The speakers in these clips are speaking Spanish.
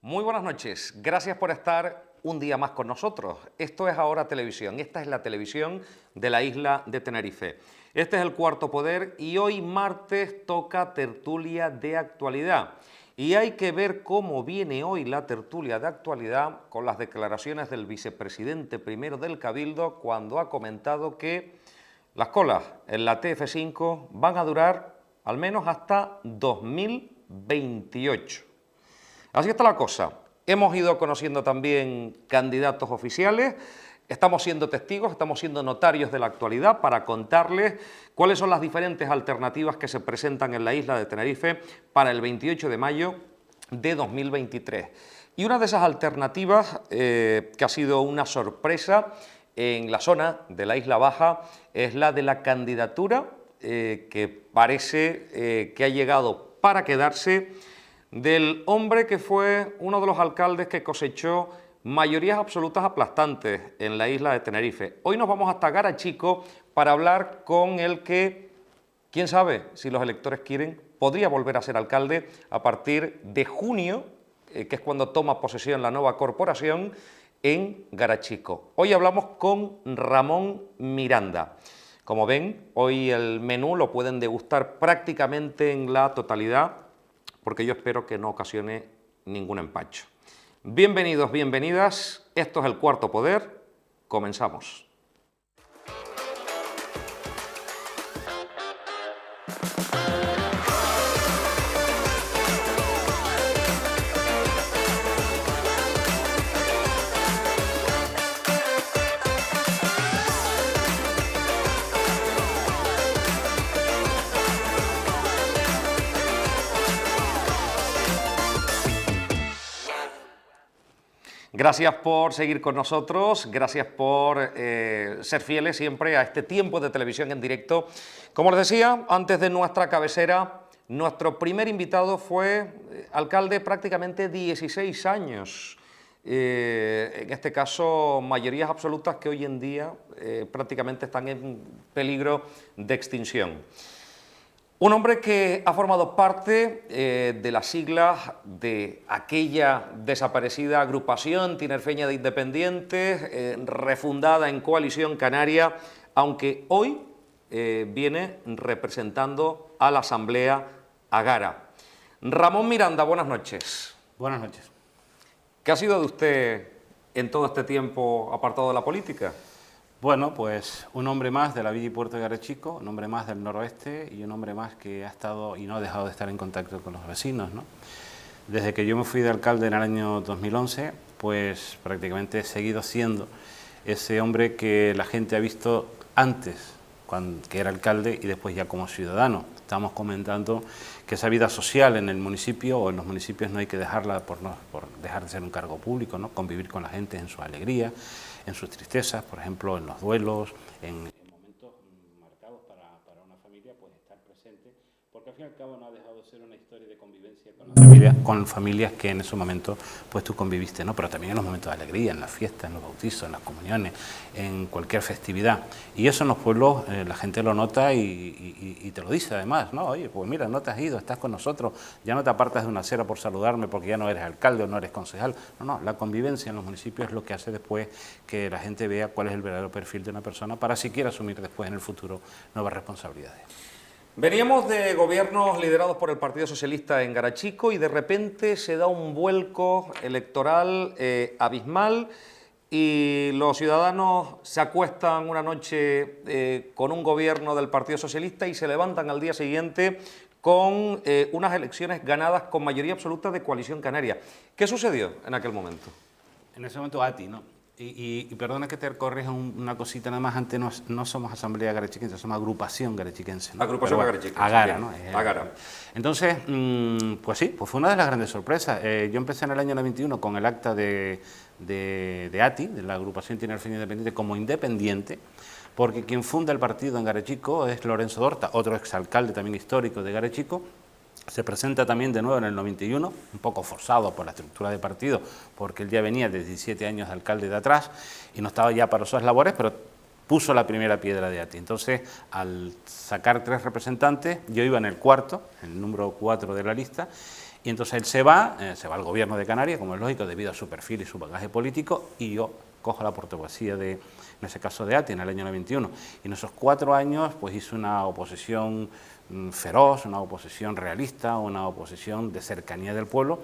Muy buenas noches, gracias por estar un día más con nosotros. Esto es Ahora Televisión, esta es la televisión de la isla de Tenerife. Este es el Cuarto Poder y hoy martes toca tertulia de actualidad. Y hay que ver cómo viene hoy la tertulia de actualidad con las declaraciones del vicepresidente primero del Cabildo cuando ha comentado que las colas en la TF5 van a durar al menos hasta 2028. Así está la cosa. Hemos ido conociendo también candidatos oficiales, estamos siendo testigos, estamos siendo notarios de la actualidad para contarles cuáles son las diferentes alternativas que se presentan en la isla de Tenerife para el 28 de mayo de 2023. Y una de esas alternativas, que ha sido una sorpresa en la zona de la Isla Baja, es la de la candidatura que parece que ha llegado para quedarse, del hombre que fue uno de los alcaldes que cosechó mayorías absolutas aplastantes en la isla de Tenerife. Hoy nos vamos hasta Garachico para hablar con el que, quién sabe, si los electores quieren, podría volver a ser alcalde a partir de junio, que es cuando toma posesión la nueva corporación en Garachico. Hoy hablamos con Ramón Miranda. Como ven, hoy el menú lo pueden degustar prácticamente en la totalidad, porque yo espero que no ocasione ningún empacho. Bienvenidos, bienvenidas, esto es el Cuarto Poder, comenzamos. Gracias por seguir con nosotros, gracias por ser fieles siempre a este tiempo de televisión en directo. Como les decía, antes de nuestra cabecera, nuestro primer invitado fue alcalde prácticamente 16 años. En este caso, mayorías absolutas que hoy en día prácticamente están en peligro de extinción. Un hombre que ha formado parte de las siglas de aquella desaparecida agrupación tinerfeña de independientes, refundada en Coalición Canaria, aunque hoy viene representando a la Asamblea Agara. Ramón Miranda, buenas noches. Buenas noches. ¿Qué ha sido de usted en todo este tiempo apartado de la política? Bueno, pues un hombre más de la Villa y Puerto de Garachico, un hombre más del noroeste y un hombre más que ha estado y no ha dejado de estar en contacto con los vecinos, ¿no? Desde que yo me fui de alcalde en el año 2011, pues prácticamente he seguido siendo ese hombre que la gente ha visto antes, que era alcalde, y después ya como ciudadano. Estamos comentando que esa vida social en el municipio o en los municipios no hay que dejarla por dejar de ser un cargo público, ¿no? Convivir con la gente en su alegría, en sus tristezas, por ejemplo, en los duelos, en momentos marcados para una familia, pues estar presente, porque al fin y al cabo no ha dejado de ser una historia de convivencia con familias que en ese momento pues tú conviviste, ¿no? Pero también en los momentos de alegría, en las fiestas, en los bautizos, en las comuniones, en cualquier festividad. Y eso en los pueblos la gente lo nota y te lo dice además, ¿no? Oye, pues mira, no te has ido, estás con nosotros, ya no te apartas de una acera por saludarme porque ya no eres alcalde o no eres concejal. No, la convivencia en los municipios es lo que hace después que la gente vea cuál es el verdadero perfil de una persona para siquiera asumir después en el futuro nuevas responsabilidades. Veníamos de gobiernos liderados por el Partido Socialista en Garachico y de repente se da un vuelco electoral abismal y los ciudadanos se acuestan una noche con un gobierno del Partido Socialista y se levantan al día siguiente con unas elecciones ganadas con mayoría absoluta de Coalición Canaria. ¿Qué sucedió en aquel momento? En ese momento ATI, ¿no? Y perdona que te corrija una cosita nada más, antes no somos Asamblea Garachiquense, somos Agrupación Garachiquense, ¿no? Agrupación Garachiquense. Agara, ¿no? Agara. Entonces, pues sí, pues fue una de las grandes sorpresas. Yo empecé en el año 91 con el acta de ATI, de la Agrupación Tinerfeña Independiente, como independiente, porque quien funda el partido en Garachico es Lorenzo Dorta, otro exalcalde también histórico de Garachico. Se presenta también de nuevo en el 91, un poco forzado por la estructura de partido, porque él ya venía de 17 años de alcalde de atrás y no estaba ya para sus labores, pero puso la primera piedra de ATI. Entonces, al sacar 3 representantes, yo iba en el cuarto, el número 4 de la lista, Y entonces él se va al gobierno de Canarias, como es lógico, debido a su perfil y su bagaje político, y yo cojo la portavocía en ese caso de ATI, en el año 91. Y en esos 4 años pues hice una oposición feroz, una oposición realista, una oposición de cercanía del pueblo,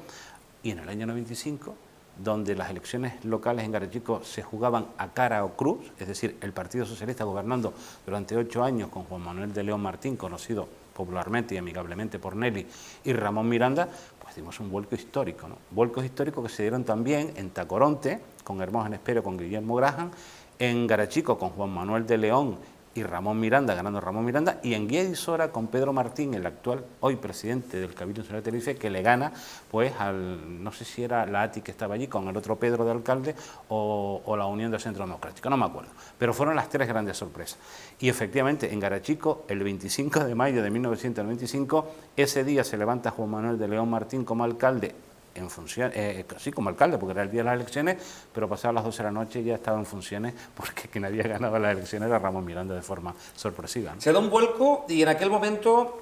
y en el año 95, donde las elecciones locales en Garechico se jugaban a cara o cruz, es decir, el Partido Socialista gobernando durante 8 años con Juan Manuel de León Martín, conocido popularmente y amigablemente por Nelly, y Ramón Miranda, pues dimos un vuelco histórico, ¿no? Vuelcos históricos que se dieron también en Tacoronte, con Hermógenes Pérez, con Guillermo Graham, en Garechico con Juan Manuel de León y Ramón Miranda, ganando Ramón Miranda, y en Guía de Isora con Pedro Martín, el actual, hoy presidente del Cabildo Nacional de Tenerife, que le gana, pues, no sé si era la ATI que estaba allí, con el otro Pedro de alcalde, o la Unión del Centro Democrático, no me acuerdo, pero fueron las 3 grandes sorpresas. Y efectivamente, en Garechico, el 25 de mayo de 1995, ese día se levanta Juan Manuel de León Martín como alcalde, en función, sí, como alcalde, porque era el día de las elecciones, pero pasadas las 12 de la noche ya estaba en funciones, porque quien había ganado las elecciones era Ramón Miranda de forma sorpresiva, ¿no? Se da un vuelco y en aquel momento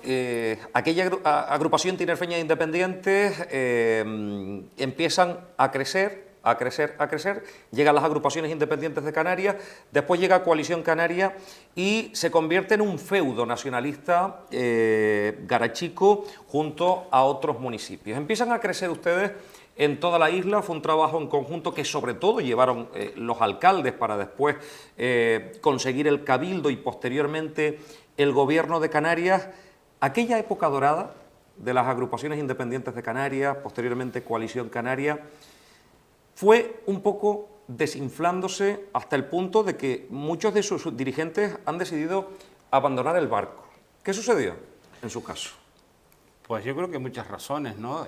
aquella agrupación tinerfeña de independientes empiezan a crecer, llegan las agrupaciones independientes de Canarias, después llega Coalición Canaria y se convierte en un feudo nacionalista Garechico junto a otros municipios. Empiezan a crecer ustedes en toda la isla, fue un trabajo en conjunto que sobre todo llevaron los alcaldes para después conseguir el cabildo y posteriormente el gobierno de Canarias. Aquella época dorada de las agrupaciones independientes de Canarias, posteriormente Coalición Canaria, fue un poco desinflándose hasta el punto de que muchos de sus dirigentes han decidido abandonar el barco. ¿Qué sucedió en su caso? Pues yo creo que muchas razones, ¿no?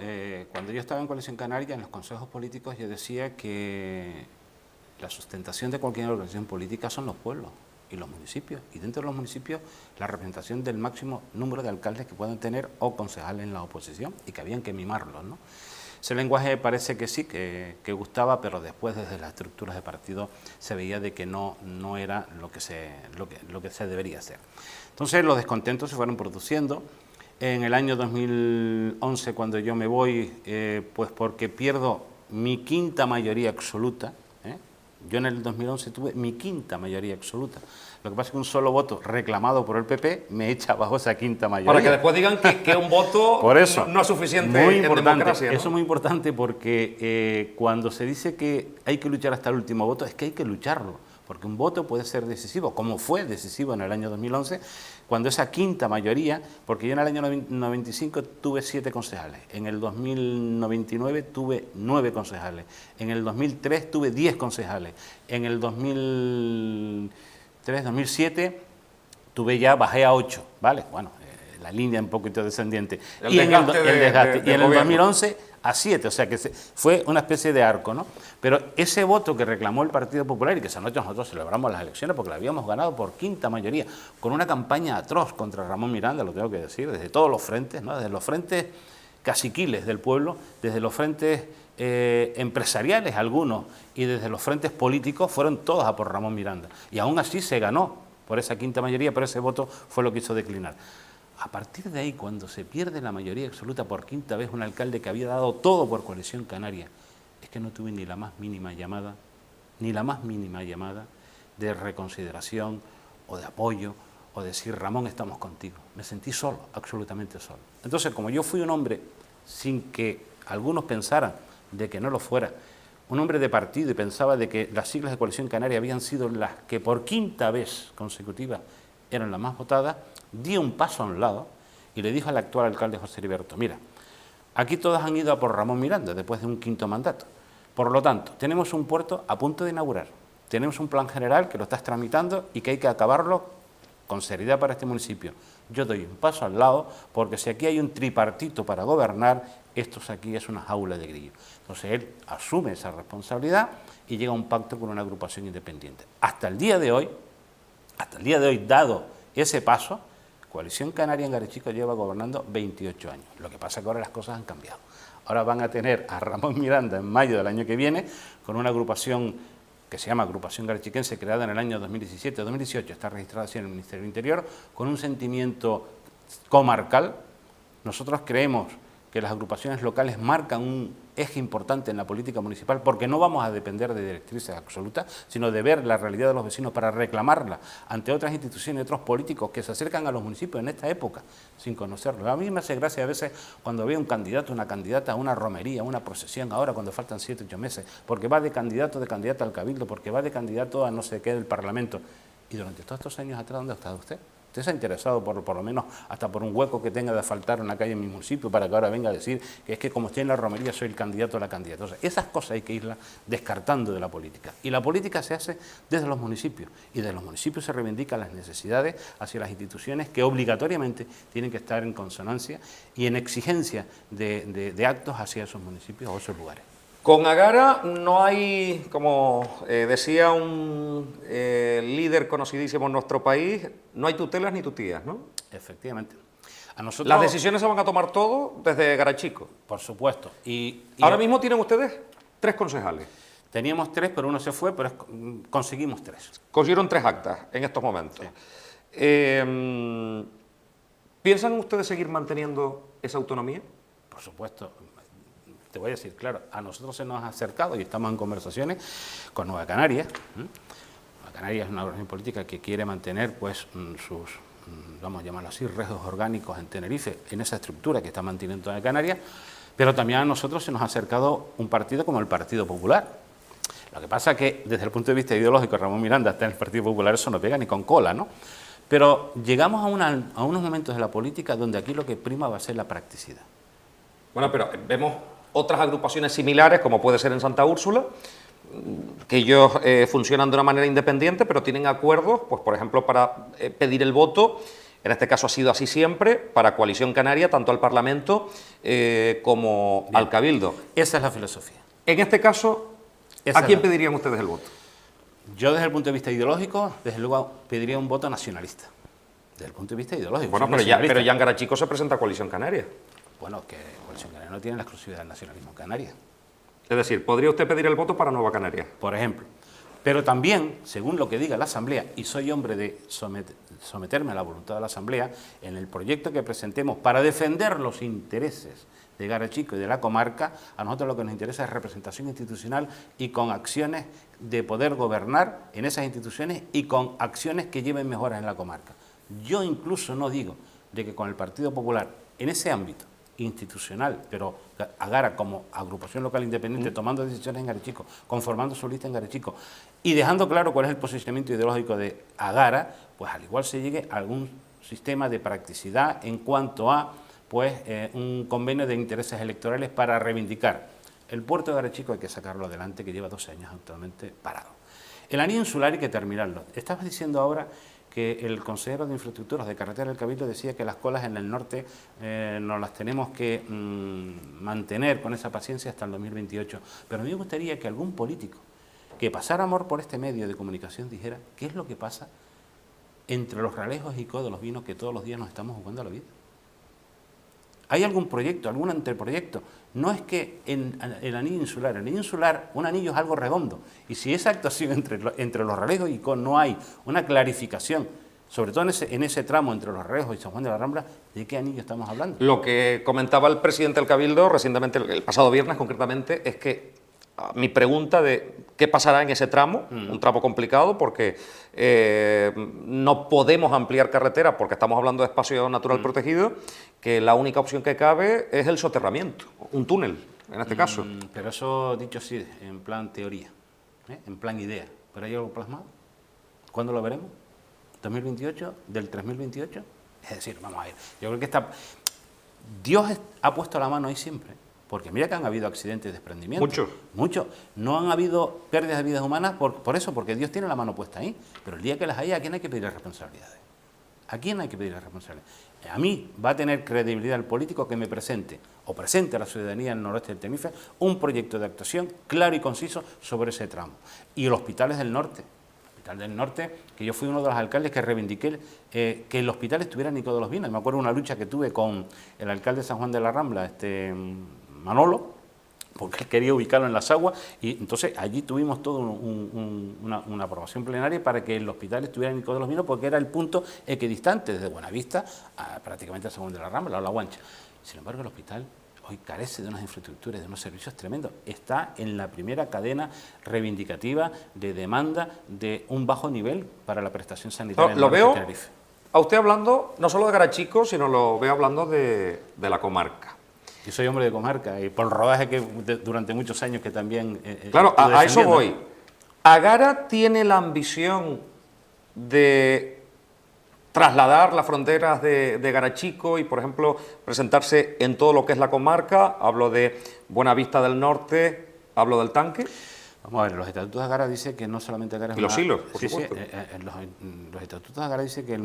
Cuando yo estaba en Coalición Canaria, en los consejos políticos, yo decía que la sustentación de cualquier organización política son los pueblos y los municipios. Y dentro de los municipios, la representación del máximo número de alcaldes que puedan tener o concejales en la oposición, y que habían que mimarlos, ¿no? Ese lenguaje parece que sí, que gustaba, pero después desde las estructuras de partido se veía de que no era lo que se debería hacer. Entonces los descontentos se fueron produciendo. En el año 2011, cuando yo me voy, pues porque pierdo mi 5ª mayoría absoluta, yo en el 2011 tuve mi 5ª mayoría absoluta. Lo que pasa es que un solo voto reclamado por el PP me echa abajo esa 5ª mayoría. Para que después digan que un voto por eso, no es suficiente muy en democracia, ¿no? Eso es muy importante porque cuando se dice que hay que luchar hasta el último voto, es que hay que lucharlo. Porque un voto puede ser decisivo, como fue decisivo en el año 2011, cuando esa 5ª mayoría, porque yo en el año 95 tuve 7 concejales, en el 2099 tuve 9 concejales, en el 2003 tuve 10 concejales, en el 2003, 2007 bajé a 8, ¿vale? Bueno, la línea un poquito descendiente. Y en el 2011 a 7, o sea que fue una especie de arco, ¿no? Pero ese voto que reclamó el Partido Popular, y que esa noche nosotros celebramos las elecciones porque la habíamos ganado por 5ª mayoría, con una campaña atroz contra Ramón Miranda, lo tengo que decir, desde todos los frentes, ¿no? Desde los frentes caciquiles del pueblo, desde los frentes empresariales algunos, y desde los frentes políticos, fueron todos a por Ramón Miranda. Y aún así se ganó por esa 5ª mayoría, pero ese voto fue lo que hizo declinar. A partir de ahí, cuando se pierde la mayoría absoluta por 5ª vez, un alcalde que había dado todo por Coalición Canaria, es que no tuve ni la más mínima llamada de reconsideración o de apoyo o de decir, Ramón, estamos contigo. Me sentí solo, absolutamente solo. Entonces, como yo fui un hombre, sin que algunos pensaran de que no lo fuera, un hombre de partido, y pensaba de que las siglas de Coalición Canaria habían sido las que por 5ª vez consecutiva eran las más votadas, di un paso a un lado y le dijo al actual alcalde José Heriberto, mira, aquí todos han ido a por Ramón Miranda después de un 5º mandato. Por lo tanto, tenemos un puerto a punto de inaugurar, tenemos un plan general que lo estás tramitando y que hay que acabarlo con seriedad para este municipio. Yo doy un paso al lado porque si aquí hay un tripartito para gobernar, esto aquí es una jaula de grillo. Entonces él asume esa responsabilidad y llega a un pacto con una agrupación independiente. Hasta el día de hoy, dado ese paso, Coalición Canaria en Garechico lleva gobernando 28 años. Lo que pasa es que ahora las cosas han cambiado. Ahora van a tener a Ramón Miranda en mayo del año que viene con una agrupación que se llama Agrupación Garechiquense, creada en el año 2017-2018, está registrada así en el Ministerio del Interior, con un sentimiento comarcal. Nosotros creemos que las agrupaciones locales marcan un eje importante en la política municipal, porque no vamos a depender de directrices absolutas, sino de ver la realidad de los vecinos para reclamarla ante otras instituciones y otros políticos que se acercan a los municipios en esta época, sin conocerlo. A mí me hace gracia a veces cuando veo un candidato, una candidata a una romería, a una procesión, ahora cuando faltan 7 o 8 meses, porque va de candidata al cabildo, porque va de candidato a no sé qué del Parlamento. Y durante todos estos años atrás, ¿dónde ha estado usted? ¿Usted se ha interesado por lo menos hasta por un hueco que tenga de asfaltar una calle en mi municipio para que ahora venga a decir que es que como estoy en la romería soy el candidato a la candidata? O sea, esas cosas hay que irlas descartando de la política. Y la política se hace desde los municipios. Y desde los municipios se reivindican las necesidades hacia las instituciones que obligatoriamente tienen que estar en consonancia y en exigencia de actos hacia esos municipios o esos lugares. Con Agara no hay, como decía un líder conocidísimo en nuestro país, no hay tutelas ni tutías, ¿no? Efectivamente. A nosotros, las decisiones se van a tomar todo desde Garachico. Por supuesto. Y ahora mismo tienen ustedes 3 concejales. Teníamos 3, pero uno se fue, pero conseguimos 3. Consiguieron 3 actas en estos momentos. Sí. ¿Piensan ustedes seguir manteniendo esa autonomía? Por supuesto. Te voy a decir, claro, a nosotros se nos ha acercado y estamos en conversaciones con Nueva Canarias. Nueva Canarias es una organización política que quiere mantener pues sus, vamos a llamarlo así, restos orgánicos en Tenerife, en esa estructura que está manteniendo Nueva Canarias, pero también a nosotros se nos ha acercado un partido como el Partido Popular. Lo que pasa es que desde el punto de vista ideológico, Ramón Miranda está en el Partido Popular, eso no pega ni con cola, ¿no? Pero llegamos a unos momentos de la política donde aquí lo que prima va a ser la practicidad. Bueno, pero vemos otras agrupaciones similares, como puede ser en Santa Úrsula, que ellos funcionan de una manera independiente, pero tienen acuerdos, pues por ejemplo, para pedir el voto, en este caso ha sido así siempre, para Coalición Canaria, tanto al Parlamento como al Cabildo. Esa es la filosofía. En este caso, ¿a quién pedirían ustedes el voto? Yo desde el punto de vista ideológico, desde luego, pediría un voto nacionalista. Desde el punto de vista ideológico. Bueno, pero ya en Garachico se presenta Coalición Canaria. Bueno, que Coalición Canaria no tiene la exclusividad del nacionalismo en Canarias. Es decir, ¿podría usted pedir el voto para Nueva Canarias? Por ejemplo. Pero también, según lo que diga la Asamblea, y soy hombre de someterme a la voluntad de la Asamblea, en el proyecto que presentemos para defender los intereses de Garachico y de la comarca, a nosotros lo que nos interesa es representación institucional y con acciones de poder gobernar en esas instituciones y con acciones que lleven mejoras en la comarca. Yo incluso no digo de que con el Partido Popular, en ese ámbito institucional, pero Agara como agrupación local independiente, tomando decisiones en Garachico, conformando su lista en Garachico y dejando claro cuál es el posicionamiento ideológico de Agara, pues al igual se llegue a algún sistema de practicidad en cuanto a pues un convenio de intereses electorales para reivindicar. El puerto de Garachico hay que sacarlo adelante, que lleva 12 años actualmente parado. El anillo insular hay que terminarlo. Estabas diciendo ahora que el consejero de Infraestructuras de Carretera del Cabildo decía que las colas en el norte nos las tenemos que mantener con esa paciencia hasta el 2028. Pero a mí me gustaría que algún político que pasara amor por este medio de comunicación dijera qué es lo que pasa entre los Ralejos y Co de los Vinos que todos los días nos estamos jugando a la vida. ¿Hay algún proyecto, algún anteproyecto? No es que el anillo insular, un anillo es algo redondo. Y si esa actuación entre los Ralejos y Co no hay una clarificación, sobre todo en ese tramo entre los Ralejos y San Juan de la Rambla, ¿de qué anillo estamos hablando? Lo que comentaba el presidente del Cabildo recientemente, el pasado viernes concretamente, es que mi pregunta de qué pasará en ese tramo, un tramo complicado porque no podemos ampliar carretera porque estamos hablando de espacio natural protegido, que la única opción que cabe es el soterramiento, un túnel en este caso. Pero eso dicho así, en plan teoría, en plan idea, ¿pero hay algo plasmado? ¿Cuándo lo veremos? ¿2028? ¿Del 3028? Es decir, vamos a ver, yo creo que Dios ha puesto la mano ahí siempre. Porque mira que han habido accidentes de desprendimiento. Muchos. No han habido pérdidas de vidas humanas por eso, porque Dios tiene la mano puesta ahí. Pero el día que las haya, ¿a quién hay que pedir responsabilidades? ¿A quién hay que pedir responsabilidades? A mí va a tener credibilidad el político que me presente, o presente a la ciudadanía del noroeste del Tenerife, un proyecto de actuación claro y conciso sobre ese tramo. Y los hospitales del norte. Que yo fui uno de los alcaldes que reivindiqué que el hospital estuviera en Nico de los Vinos. Me acuerdo de una lucha que tuve con el alcalde de San Juan de la Rambla, Manolo, porque él quería ubicarlo en las aguas, y entonces allí tuvimos toda una aprobación plenaria para que el hospital estuviera en Nico de los Vinos, porque era el punto equidistante desde Buenavista a prácticamente a San Juan de la Rambla o La Guancha. Sin embargo, el hospital hoy carece de unas infraestructuras, de unos servicios tremendos. Está en la primera cadena reivindicativa de demanda de un bajo nivel para la prestación sanitaria. Lo veo a usted hablando no solo de Garachico, sino lo veo hablando de la comarca. Yo soy hombre de comarca y por el rodaje que durante muchos años que también... Claro, a eso voy. ¿Agara tiene la ambición de trasladar las fronteras de Garachico y, por ejemplo, presentarse en todo lo que es la comarca? Hablo de Buenavista del Norte, hablo del Tanque. Vamos a ver, los estatutos de Agara dicen que no solamente Agara es y los hilos, por supuesto. Los estatutos de Agara dicen que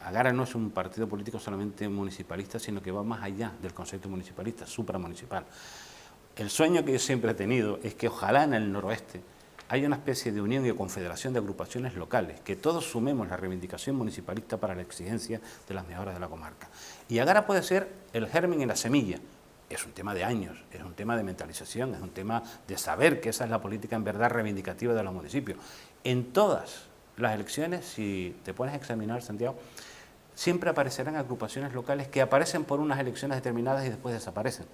Agara no es un partido político solamente municipalista, sino que va más allá del concepto municipalista, supramunicipal. El sueño que yo siempre he tenido es que ojalá en el noroeste haya una especie de unión y confederación de agrupaciones locales, que todos sumemos la reivindicación municipalista para la exigencia de las mejoras de la comarca. Y Agara puede ser el germen y la semilla. Es un tema de años, es un tema de mentalización, es un tema de saber que esa es la política en verdad reivindicativa de los municipios. En todas las elecciones, si te pones a examinar, Santiago, siempre aparecerán agrupaciones locales que aparecen por unas elecciones determinadas y después desaparecen.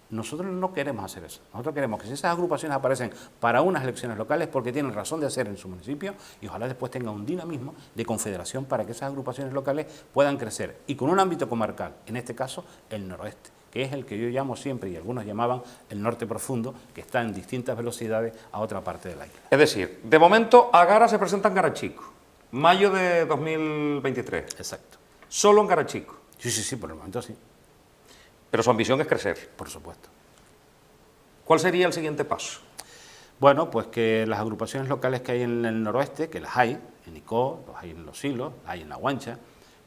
Nosotros no queremos hacer eso. Nosotros queremos que si esas agrupaciones aparecen para unas elecciones locales, porque tienen razón de hacer en su municipio, y ojalá después tenga un dinamismo de confederación para que esas agrupaciones locales puedan crecer. Y con un ámbito comarcal, en este caso el noroeste, que es el que yo llamo siempre, y algunos llamaban el norte profundo, que está en distintas velocidades a otra parte de la isla. Es decir, de momento Agara se presenta en Garachico, mayo de 2023. Exacto. ¿Solo en Garachico? Sí, por el momento sí. Pero su ambición es crecer. Por supuesto. ¿Cuál sería el siguiente paso? Bueno, pues que las agrupaciones locales que hay en el noroeste, que las hay, en Icó, los hay en Los Hilos, hay en La Guancha,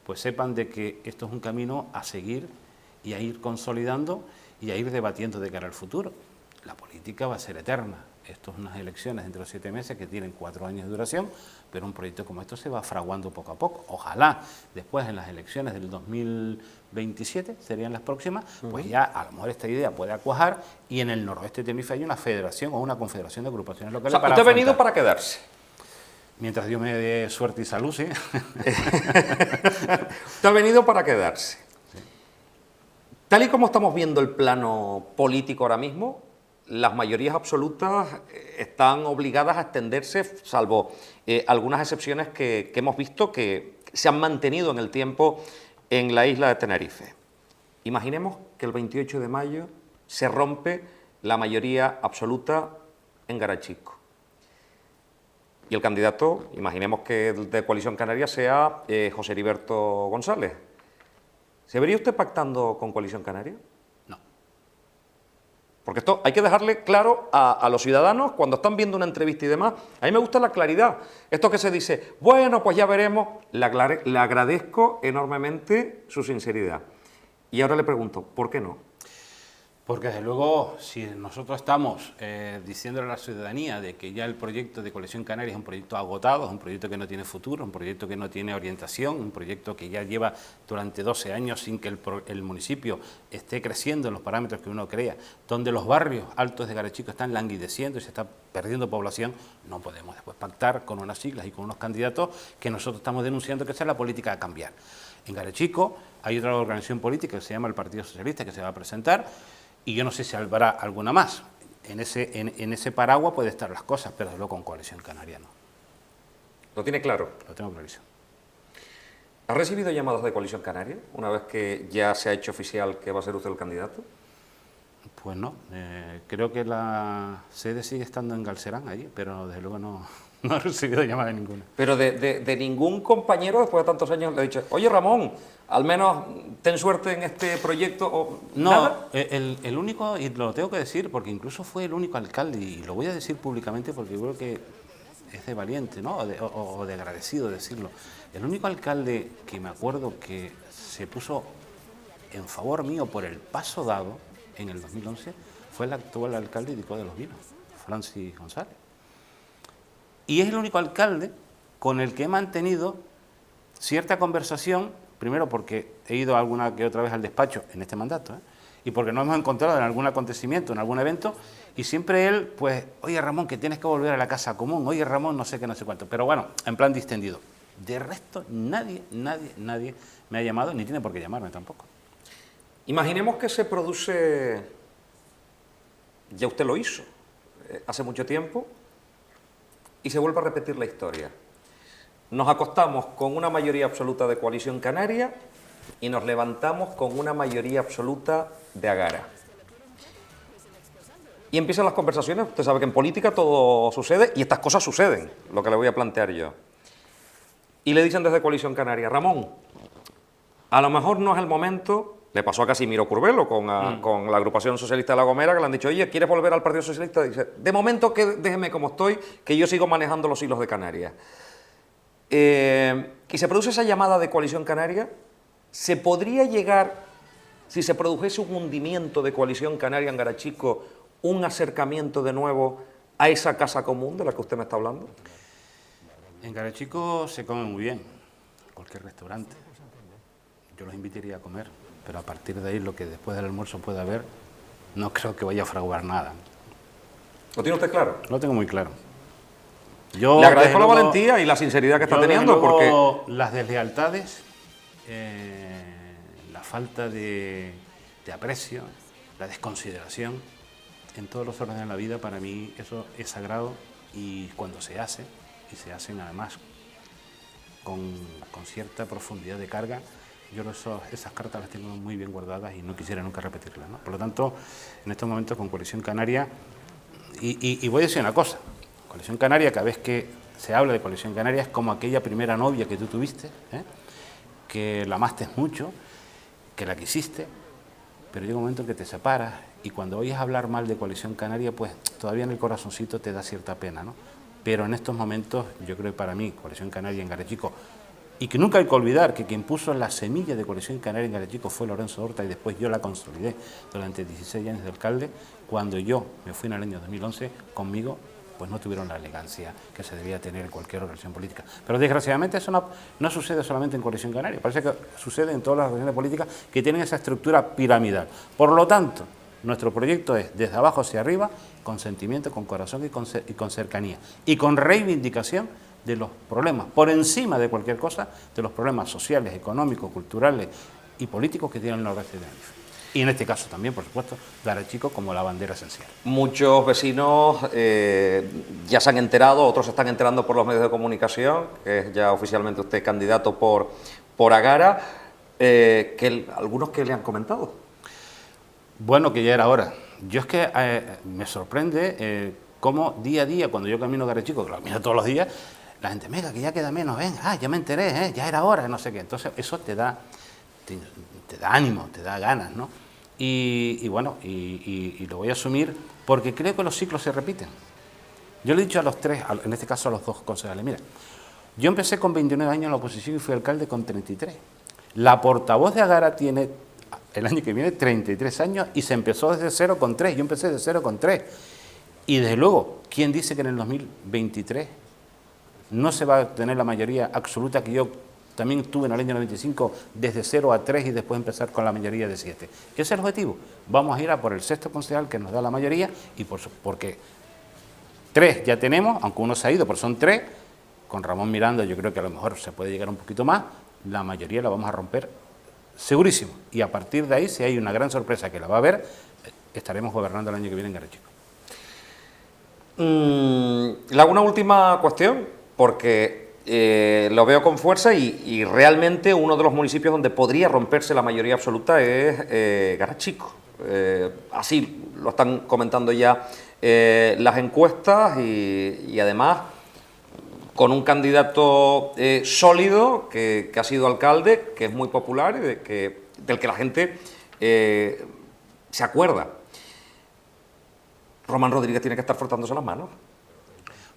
pues sepan de que esto es un camino a seguir y a ir consolidando y a ir debatiendo de cara al futuro. La política va a ser eterna. Esto es unas elecciones dentro de 7 meses que tienen 4 años de duración, pero un proyecto como esto se va fraguando poco a poco. Ojalá después en las elecciones del 2027, serían las próximas, pues ya a lo mejor esta idea pueda cuajar y en el noroeste de Tenerife hay una federación o una confederación de agrupaciones locales. O sea, usted ha venido para quedarse. Mientras Dios me dé suerte y salud, sí. Usted ha venido para quedarse. Sí. Tal y como estamos viendo el plano político ahora mismo, las mayorías absolutas están obligadas a extenderse, salvo algunas excepciones que hemos visto que se han mantenido en el tiempo en la isla de Tenerife. Imaginemos que el 28 de mayo se rompe la mayoría absoluta en Garachico. Y el candidato, imaginemos que de Coalición Canaria sea José Heriberto González. ¿Se vería usted pactando con Coalición Canaria? Porque esto hay que dejarle claro a los ciudadanos cuando están viendo una entrevista y demás. A mí me gusta la claridad. Esto que se dice, bueno, pues ya veremos. Le agradezco enormemente su sinceridad. Y ahora le pregunto, ¿por qué no? Porque desde luego, si nosotros estamos diciéndole a la ciudadanía de que ya el proyecto de Coalición Canaria es un proyecto agotado, es un proyecto que no tiene futuro, un proyecto que no tiene orientación, un proyecto que ya lleva durante 12 años sin que el municipio esté creciendo en los parámetros que uno crea, donde los barrios altos de Garachico están languideciendo y se está perdiendo población, no podemos después pactar con unas siglas y con unos candidatos que nosotros estamos denunciando que esa es la política a cambiar. En Garachico hay otra organización política que se llama el Partido Socialista que se va a presentar, y yo no sé si habrá alguna más. En ese paraguas puede estar las cosas, pero desde luego con Coalición Canaria no. ¿Lo tiene claro? Lo tengo clarísimo. ¿Ha recibido llamadas de Coalición Canaria una vez que ya se ha hecho oficial que va a ser usted el candidato? Pues no. Creo que la sede sigue estando en Galcerán allí, pero desde luego no he recibido llamada ninguna. Pero de ningún compañero después de tantos años le ha dicho, oye Ramón, al menos ten suerte en este proyecto o no, nada. El único, y lo tengo que decir porque incluso fue el único alcalde, y lo voy a decir públicamente porque creo que es de valiente, ¿no? o de agradecido decirlo. El único alcalde que me acuerdo que se puso en favor mío por el paso dado en el 2011 fue el actual alcalde de Icó de los Vinos, Francis González. Y es el único alcalde con el que he mantenido cierta conversación, primero porque he ido alguna que otra vez al despacho en este mandato, y porque nos hemos encontrado en algún acontecimiento, en algún evento, y siempre él, pues, oye Ramón, que tienes que volver a la casa común, oye Ramón, no sé qué, no sé cuánto, pero bueno, en plan distendido. De resto, nadie me ha llamado, ni tiene por qué llamarme tampoco. Imaginemos que se produce, ya usted lo hizo, hace mucho tiempo, y se vuelve a repetir la historia. Nos acostamos con una mayoría absoluta de Coalición Canaria y nos levantamos con una mayoría absoluta de Agara. Y empiezan las conversaciones. Usted sabe que en política todo sucede y estas cosas suceden, lo que le voy a plantear yo. Y le dicen desde Coalición Canaria: Ramón, a lo mejor no es el momento. Le pasó a Casimiro Curbelo con la agrupación socialista de La Gomera, que le han dicho: oye, ¿quieres volver al Partido Socialista? Dice: de momento que déjeme como estoy, que yo sigo manejando los hilos de Canarias. Y se produce esa llamada de Coalición Canaria. ¿Se podría llegar, si se produjese un hundimiento de Coalición Canaria en Garachico, un acercamiento de nuevo a esa casa común de la que usted me está hablando? En Garachico se come muy bien, en cualquier restaurante. Yo los invitaría a comer, pero a partir de ahí lo que después del almuerzo pueda haber, no creo que vaya a fraguar nada. ¿Lo tiene usted claro? Lo tengo muy claro. Le agradezco la valentía y la sinceridad que está teniendo, porque las deslealtades, la falta de aprecio, la desconsideración en todos los órdenes de la vida, para mí eso es sagrado, y cuando se hace, y se hacen además con cierta profundidad de carga, yo esas cartas las tengo muy bien guardadas y no quisiera nunca repetirlas, ¿no? Por lo tanto, en estos momentos con Coalición Canaria, y voy a decir una cosa: Coalición Canaria, cada vez que se habla de Coalición Canaria, es como aquella primera novia que tú tuviste, que la amaste mucho, que la quisiste, pero llega un momento en que te separas, y cuando oyes hablar mal de Coalición Canaria, pues todavía en el corazoncito te da cierta pena, ¿no? Pero en estos momentos, yo creo que para mí, Coalición Canaria en Garachico, y que nunca hay que olvidar que quien puso la semilla de Coalición Canaria en Garachico fue Lorenzo Horta, y después yo la consolidé durante 16 años de alcalde. Cuando yo me fui en el año 2011, conmigo pues no tuvieron la elegancia que se debía tener en cualquier organización política. Pero desgraciadamente eso no sucede solamente en Coalición Canaria, parece que sucede en todas las organizaciones políticas que tienen esa estructura piramidal. Por lo tanto, nuestro proyecto es desde abajo hacia arriba, con sentimiento, con corazón y con cercanía, y con reivindicación de los problemas, por encima de cualquier cosa, de los problemas sociales, económicos, culturales y políticos que tiene el noroeste de Tenerife. Y en este caso también, por supuesto, Garachico como la bandera esencial. Muchos vecinos ya se han enterado, otros se están enterando por los medios de comunicación, que es ya oficialmente usted candidato por Agara, algunos que le han comentado. Bueno, que ya era hora. Yo es que me sorprende cómo día a día, cuando yo camino a Garachico, que lo camino todos los días, la gente: mira, que ya queda menos, ven, ya me enteré, ya era hora, no sé qué. Entonces eso te da ánimo, te da ganas, ¿no? Y bueno, y lo voy a asumir porque creo que los ciclos se repiten. Yo le he dicho a los tres, en este caso a los dos concejales: mira, yo empecé con 29 años en la oposición y fui alcalde con 33. La portavoz de Agara tiene el año que viene 33 años y se empezó desde 0 con 3. Yo empecé de 0 con 3. Y desde luego, ¿quién dice que en el 2023 no se va a tener la mayoría absoluta que yo también tuve en el año 95, desde 0 a 3 y después empezar con la mayoría de 7? Ese es el objetivo. Vamos a ir a por el sexto concejal que nos da la mayoría, y porque 3 ya tenemos, aunque uno se ha ido, pero son 3. Con Ramón Miranda yo creo que a lo mejor se puede llegar un poquito más. La mayoría la vamos a romper segurísimo. Y a partir de ahí, si hay una gran sorpresa que la va a haber, estaremos gobernando el año que viene en Garachico. Le hago una última cuestión, porque lo veo con fuerza y realmente uno de los municipios donde podría romperse la mayoría absoluta es Garachico. Así lo están comentando ya las encuestas y además con un candidato sólido que ha sido alcalde, que es muy popular y del que la gente se acuerda. Román Rodríguez tiene que estar frotándose las manos.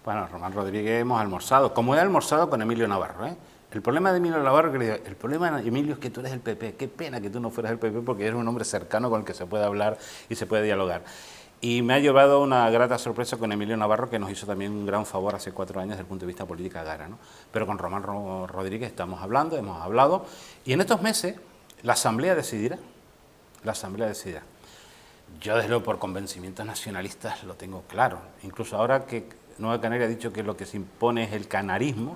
Bueno, Román Rodríguez hemos almorzado, como he almorzado con Emilio Navarro, ¿eh? El problema de Emilio Navarro, el problema de Emilio es que tú eres el PP. Qué pena que tú no fueras el PP, porque eres un hombre cercano con el que se puede hablar y se puede dialogar. Y me ha llevado una grata sorpresa con Emilio Navarro, que nos hizo también un gran favor hace 4 años desde el punto de vista político Agara, ¿no? Pero con Román Rodríguez estamos hablando, hemos hablado, y en estos meses la Asamblea decidirá. La Asamblea decidirá. Yo, desde luego, por convencimientos nacionalistas lo tengo claro. Incluso ahora que Nueva Canaria ha dicho que lo que se impone es el canarismo,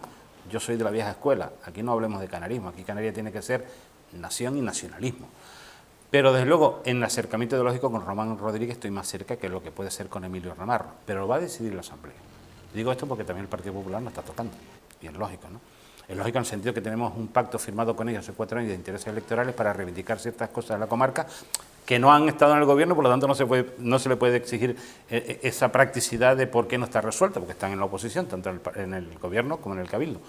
yo soy de la vieja escuela. Aquí no hablemos de canarismo, aquí Canarias tiene que ser nación y nacionalismo. Pero desde luego, en el acercamiento ideológico con Román Rodríguez estoy más cerca que lo que puede ser con Emilio Ramarro, pero lo va a decidir la Asamblea. Digo esto porque también el Partido Popular nos está tocando, y es lógico, ¿no? Es lógico en el sentido que tenemos un pacto firmado con ellos hace 4 años de intereses electorales para reivindicar ciertas cosas de la comarca que no han estado en el gobierno, por lo tanto no se le puede exigir esa practicidad de por qué no está resuelta, porque están en la oposición, tanto en el gobierno como en el cabildo.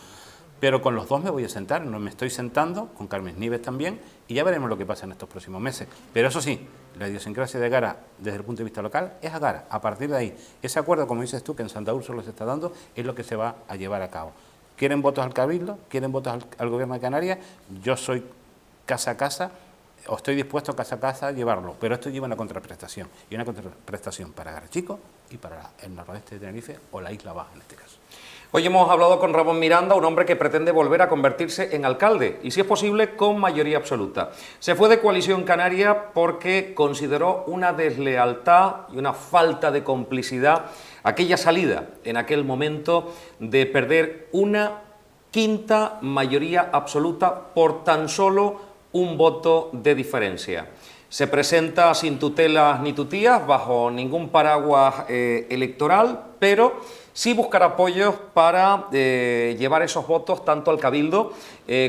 Pero con los dos me voy a sentar, no me estoy sentando, con Carmen Nieves también, y ya veremos lo que pasa en estos próximos meses. Pero eso sí, la idiosincrasia de Agara, desde el punto de vista local, es Agara. A partir de ahí, ese acuerdo, como dices tú, que en Santa Úrsula se está dando, es lo que se va a llevar a cabo. ¿Quieren votos al Cabildo? ¿Quieren votos al Gobierno de Canarias? Yo soy casa a casa, o estoy dispuesto casa a casa a llevarlo, pero esto lleva una contraprestación, y una contraprestación para Garachico y para el noroeste de Tenerife, o la Isla Baja en este caso. Hoy hemos hablado con Ramón Miranda, un hombre que pretende volver a convertirse en alcalde, y si es posible, con mayoría absoluta. Se fue de Coalición Canaria porque consideró una deslealtad y una falta de complicidad aquella salida, en aquel momento, de perder una quinta mayoría absoluta por tan solo un voto de diferencia. Se presenta sin tutelas ni tutías, bajo ningún paraguas electoral, pero sí buscar apoyos para llevar esos votos tanto al Cabildo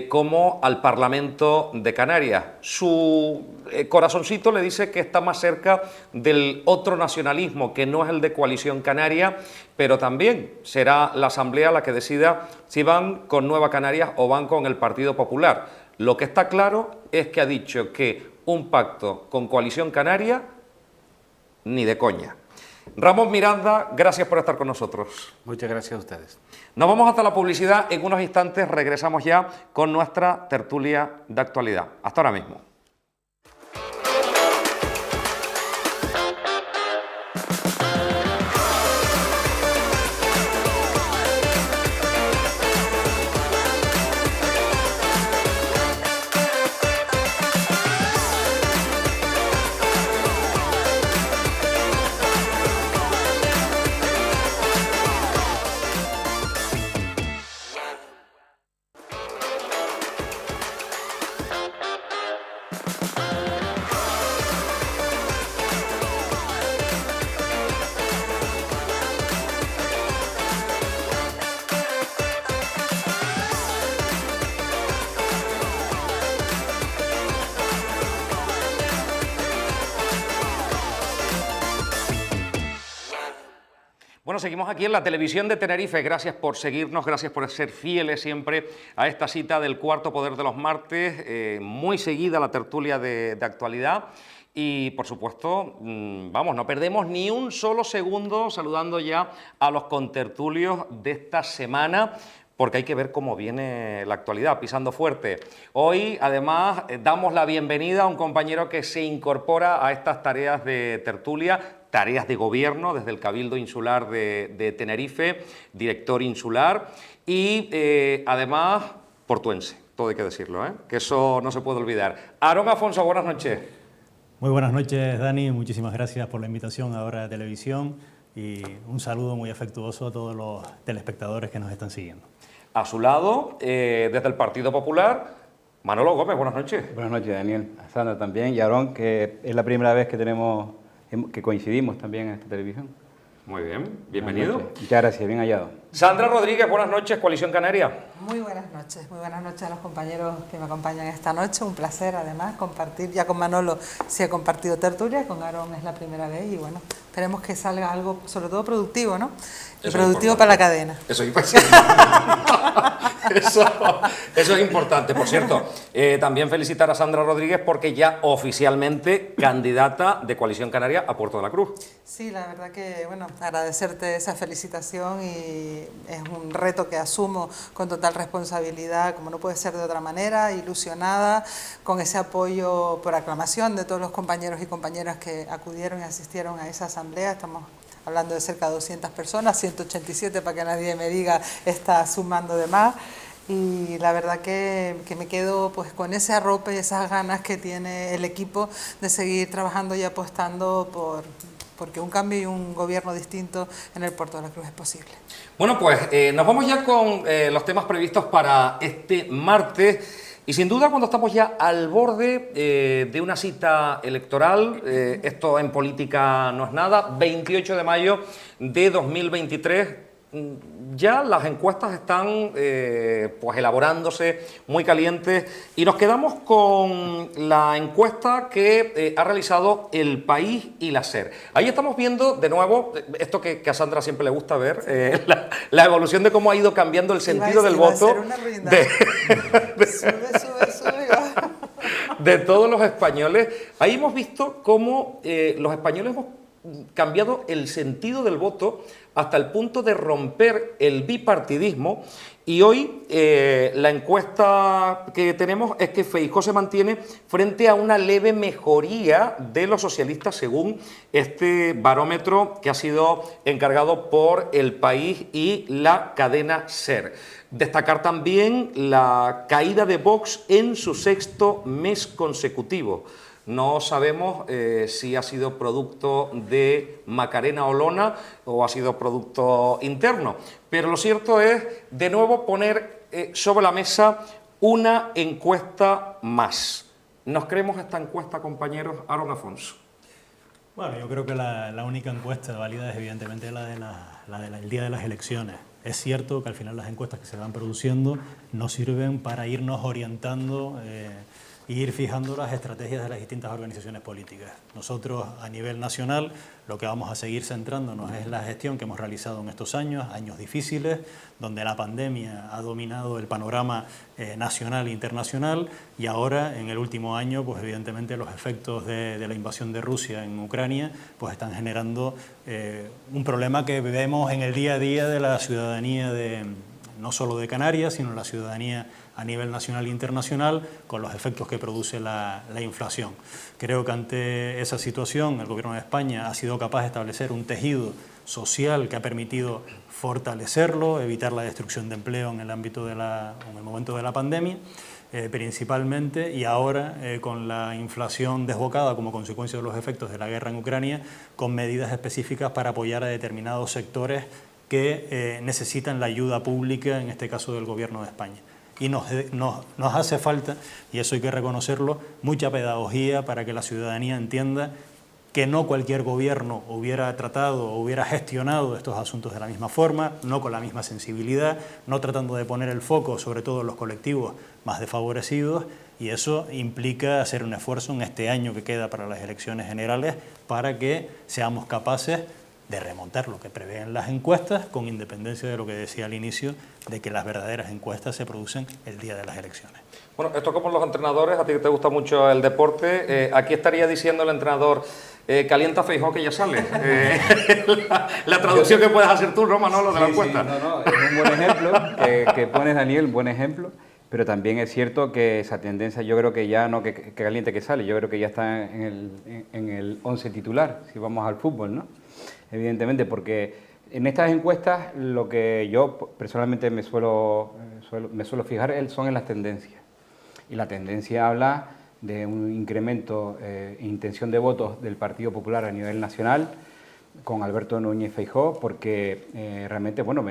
como al Parlamento de Canarias. Su corazoncito le dice que está más cerca del otro nacionalismo, que no es el de Coalición Canaria, pero también será la Asamblea la que decida si van con Nueva Canarias o van con el Partido Popular. Lo que está claro es que ha dicho que un pacto con Coalición Canaria, ni de coña. Ramón Miranda, gracias por estar con nosotros. Muchas gracias a ustedes. Nos vamos hasta la publicidad. En unos instantes regresamos ya con nuestra tertulia de actualidad. Hasta ahora mismo. Bueno, seguimos aquí en la televisión de Tenerife. Gracias por seguirnos, gracias por ser fieles siempre a esta cita del Cuarto Poder de los martes, muy seguida la tertulia de actualidad. Y, por supuesto, vamos, no perdemos ni un solo segundo saludando ya a los contertulios de esta semana, porque hay que ver cómo viene la actualidad, pisando fuerte. Hoy, además, damos la bienvenida a un compañero que se incorpora a estas tareas de tertulia, tareas de gobierno desde el Cabildo Insular de Tenerife, director insular y, además, portuense, todo hay que decirlo, que eso no se puede olvidar. Aarón Afonso, buenas noches. Muy buenas noches, Dani, muchísimas gracias por la invitación a Hora de Televisión y un saludo muy afectuoso a todos los telespectadores que nos están siguiendo. A su lado, desde el Partido Popular, Manolo Gómez, buenas noches. Buenas noches, Daniel. A Sandra también, y a Aarón, que es la primera vez que coincidimos también en esta televisión. Muy bien, bienvenido. Muchas gracias, bien hallado. Sandra Rodríguez, buenas noches, Coalición Canaria. Muy buenas noches a los compañeros que me acompañan esta noche, un placer además compartir, ya con Manolo sí he compartido tertulia, con Aarón es la primera vez y bueno, esperemos que salga algo sobre todo productivo, ¿no? Y productivo para la cadena. Eso es importante. Eso es importante. Por cierto, también felicitar a Sandra Rodríguez porque ya oficialmente candidata de Coalición Canaria a Puerto de la Cruz. Sí, la verdad que, bueno, agradecerte esa felicitación y es un reto que asumo con total responsabilidad, como no puede ser de otra manera, ilusionada con ese apoyo por aclamación de todos los compañeros y compañeras que acudieron y asistieron a esa asamblea. Estamos hablando de cerca de 200 personas, 187 para que nadie me diga está sumando de más. Y la verdad que me quedo pues con ese arrope y esas ganas que tiene el equipo de seguir trabajando y apostando porque un cambio y un gobierno distinto en el Puerto de la Cruz es posible. Bueno, pues nos vamos ya con los temas previstos para este martes. Y sin duda cuando estamos ya al borde de una cita electoral, esto en política no es nada, 28 de mayo de 2023, ya las encuestas están pues elaborándose, muy calientes, y nos quedamos con la encuesta que ha realizado El País y la SER. Ahí estamos viendo de nuevo esto que a Sandra siempre le gusta ver, la evolución de cómo ha ido cambiando el sentido del voto de todos los españoles. Ahí hemos visto cómo los españoles hemos cambiado el sentido del voto hasta el punto de romper el bipartidismo, y hoy la encuesta que tenemos es que Feijóo se mantiene frente a una leve mejoría de los socialistas según este barómetro que ha sido encargado por El País y la cadena SER. Destacar también la caída de Vox en su 6º mes consecutivo. No sabemos si ha sido producto de Macarena Olona o ha sido producto interno, pero lo cierto es, de nuevo, poner sobre la mesa una encuesta más. ¿Nos creemos esta encuesta, compañeros? Aaron Afonso. Bueno, yo creo que la única encuesta válida es evidentemente la del día de las elecciones. Es cierto que al final las encuestas que se van produciendo nos sirven para irnos orientando y ir fijando las estrategias de las distintas organizaciones políticas. Nosotros, a nivel nacional, lo que vamos a seguir centrándonos es la gestión que hemos realizado en estos años difíciles, donde la pandemia ha dominado el panorama nacional e internacional, y ahora, en el último año, pues evidentemente los efectos de la invasión de Rusia en Ucrania pues están generando un problema que vemos en el día a día de la ciudadanía no solo de Canarias, sino la ciudadanía a nivel nacional e internacional, con los efectos que produce la inflación. Creo que ante esa situación el Gobierno de España ha sido capaz de establecer un tejido social que ha permitido fortalecerlo, evitar la destrucción de empleo en el ámbito en el momento de la pandemia, principalmente, y ahora con la inflación desbocada como consecuencia de los efectos de la guerra en Ucrania, con medidas específicas para apoyar a determinados sectores que necesitan la ayuda pública, en este caso del Gobierno de España. Y nos hace falta, y eso hay que reconocerlo, mucha pedagogía para que la ciudadanía entienda que no cualquier gobierno hubiera tratado o hubiera gestionado estos asuntos de la misma forma, no con la misma sensibilidad, no tratando de poner el foco sobre todo en los colectivos más desfavorecidos, y eso implica hacer un esfuerzo en este año que queda para las elecciones generales para que seamos capaces de remontar lo que prevén las encuestas, con independencia de lo que decía al inicio, de que las verdaderas encuestas se producen el día de las elecciones. Bueno, esto como los entrenadores, a ti que te gusta mucho el deporte, aquí estaría diciendo el entrenador, calienta Feijóo que ya sale. La traducción que puedes hacer tú, ¿no, Manolo, de la encuesta? Sí, no, es un buen ejemplo que pones, Daniel, buen ejemplo, pero también es cierto que esa tendencia, yo creo que ya no que caliente que sale, yo creo que ya está en el 11 titular, si vamos al fútbol, ¿no? Evidentemente, porque en estas encuestas lo que yo personalmente me suelo fijar son en las tendencias. Y la tendencia habla de un incremento e intención de votos del Partido Popular a nivel nacional con Alberto Núñez Feijóo, porque realmente, bueno,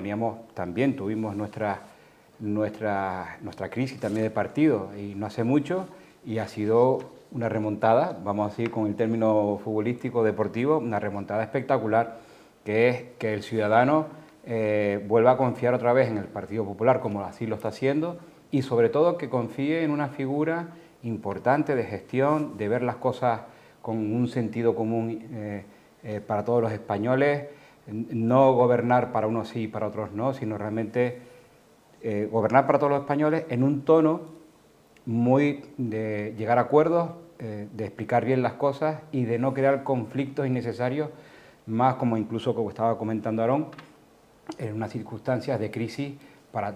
tuvimos nuestra crisis también de partido y no hace mucho, y ha sido una remontada, vamos a decir con el término futbolístico deportivo, una remontada espectacular, que es que el ciudadano vuelva a confiar otra vez en el Partido Popular, como así lo está haciendo, y sobre todo que confíe en una figura importante de gestión, de ver las cosas con un sentido común para todos los españoles, no gobernar para unos sí y para otros no, sino realmente gobernar para todos los españoles en un tono muy de llegar a acuerdos, de explicar bien las cosas y de no crear conflictos innecesarios, más como incluso como estaba comentando Aarón, en unas circunstancias de crisis para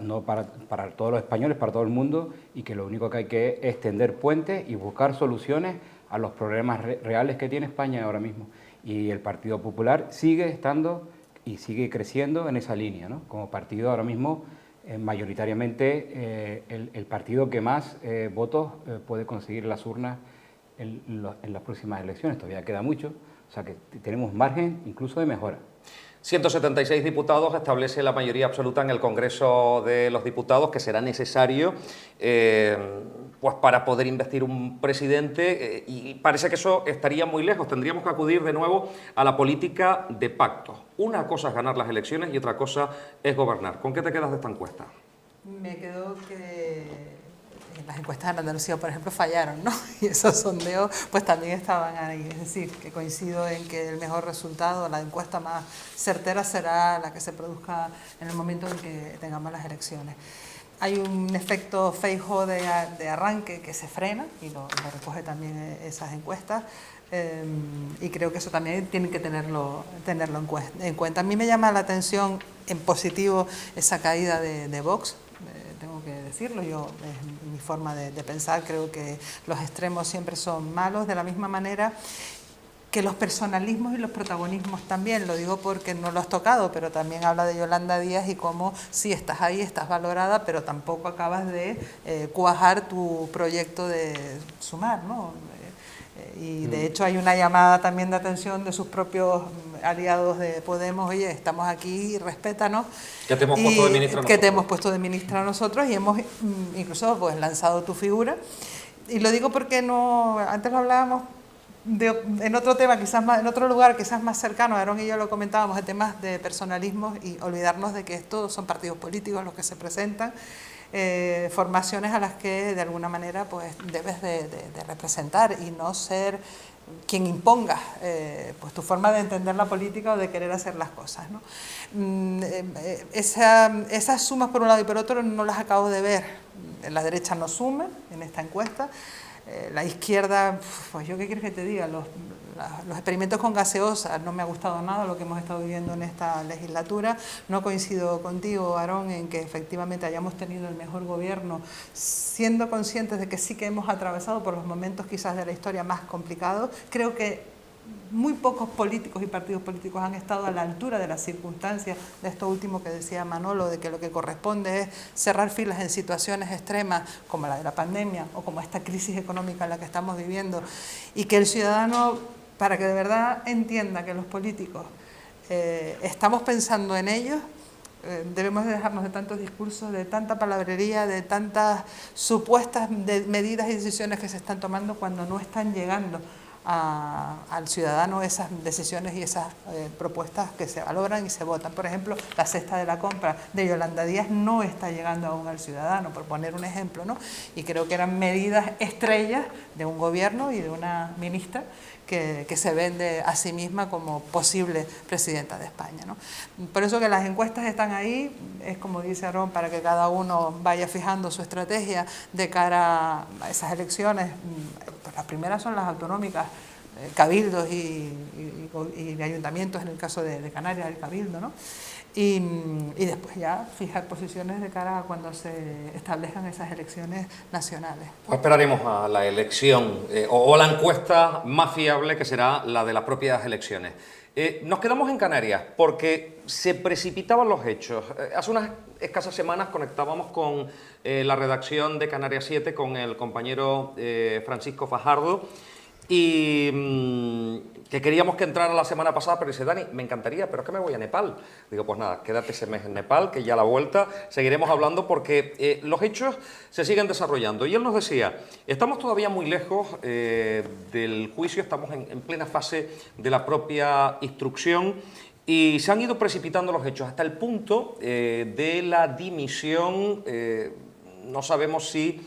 todos los españoles, para todo el mundo, y que lo único que hay que es tender puentes y buscar soluciones a los problemas reales que tiene España ahora mismo. Y el Partido Popular sigue estando y sigue creciendo en esa línea, ¿no? Como partido ahora mismo, mayoritariamente el partido que más votos puede conseguir en las urnas en las próximas elecciones. Todavía queda mucho, o sea que tenemos margen incluso de mejora. 176 diputados establece la mayoría absoluta en el Congreso de los Diputados, que será necesario pues para poder investir un presidente, y parece que eso estaría muy lejos. Tendríamos que acudir de nuevo a la política de pactos. Una cosa es ganar las elecciones y otra cosa es gobernar. ¿Con qué te quedas de esta encuesta? Me quedo que las encuestas en Andalucía, por ejemplo, fallaron, ¿no? Y esos sondeos pues también estaban ahí. Es decir, que coincido en que el mejor resultado, la encuesta más certera será la que se produzca en el momento en que tengamos las elecciones. Hay un efecto Feijóo de arranque que se frena, y lo recoge también esas encuestas, y creo que eso también tienen que tenerlo en cuenta. A mí me llama la atención en positivo esa caída de Vox. Tengo que decirlo, es mi forma de pensar. Creo que los extremos siempre son malos, de la misma manera que los personalismos y los protagonismos también. Lo digo porque no lo has tocado, pero también habla de Yolanda Díaz y cómo sí estás ahí, estás valorada, pero tampoco acabas de cuajar tu proyecto de Sumar, ¿no? Y de hecho hay una llamada también de atención de sus propios aliados de Podemos: oye, estamos aquí, respétanos. Que te hemos puesto de ministra nosotros. Que te hemos puesto de ministra nosotros, y hemos incluso pues lanzado tu figura. Y lo digo porque no, antes lo hablábamos en otro tema, quizás más, en otro lugar, quizás más cercano, Aarón y yo lo comentábamos, de temas de personalismos, y olvidarnos de que estos son partidos políticos los que se presentan, formaciones a las que de alguna manera pues debes de representar, y no ser quien imponga pues tu forma de entender la política o de querer hacer las cosas, ¿no? Esas sumas por un lado y por otro no las acabo de ver. La derecha no suma en esta encuesta. La izquierda, pues yo qué quieres que te diga, los experimentos con gaseosa, no me ha gustado nada lo que hemos estado viviendo en esta legislatura. No coincido contigo, Aarón, en que efectivamente hayamos tenido el mejor gobierno, siendo conscientes de que sí que hemos atravesado por los momentos quizás de la historia más complicados. Creo que muy pocos políticos y partidos políticos han estado a la altura de las circunstancias de esto último que decía Manolo, de que lo que corresponde es cerrar filas en situaciones extremas como la de la pandemia o como esta crisis económica en la que estamos viviendo, y que el ciudadano, para que de verdad entienda que los políticos estamos pensando en ellos, debemos de dejarnos de tantos discursos, de tanta palabrería, de tantas supuestas medidas y decisiones que se están tomando cuando no están llegando al ciudadano esas decisiones y esas propuestas que se valoran y se votan. Por ejemplo, la cesta de la compra de Yolanda Díaz no está llegando aún al ciudadano, por poner un ejemplo, ¿no? Y creo que eran medidas estrellas de un gobierno y de una ministra que se vende a sí misma como posible presidenta de España, ¿no? Por eso que las encuestas están ahí, es como dice Aarón, para que cada uno vaya fijando su estrategia de cara a esas elecciones. Pues las primeras son las autonómicas, cabildos y ayuntamientos, en el caso de Canarias, el cabildo, ¿no? Y después ya fijar posiciones de cara a cuando se establezcan esas elecciones nacionales. Pues esperaremos a la elección o la encuesta más fiable, que será la de las propias elecciones. Nos quedamos en Canarias porque se precipitaban los hechos. Hace unas escasas semanas conectábamos con la redacción de Canarias 7 con el compañero Francisco Fajardo, y que queríamos que entrara la semana pasada, pero dice: Dani, me encantaría, pero es que me voy a Nepal. Digo, pues nada, quédate ese mes en Nepal, que ya a la vuelta seguiremos hablando, porque los hechos se siguen desarrollando. Y él nos decía, estamos todavía muy lejos del juicio, estamos en plena fase de la propia instrucción, y se han ido precipitando los hechos hasta el punto de la dimisión. No sabemos si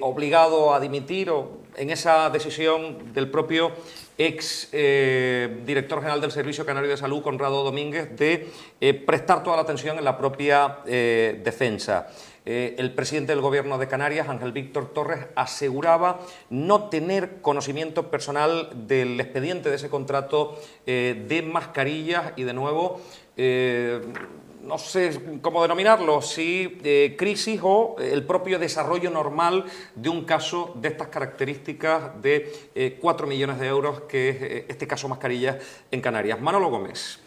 obligado a dimitir o en esa decisión del propio ex director general del Servicio Canario de Salud, Conrado Domínguez, de prestar toda la atención en la propia defensa. El presidente del Gobierno de Canarias, Ángel Víctor Torres, aseguraba no tener conocimiento personal del expediente de ese contrato de mascarillas, y de nuevo no sé cómo denominarlo, si crisis o el propio desarrollo normal de un caso de estas características de 4 millones de euros, que es este caso mascarillas en Canarias. Manolo Gómez.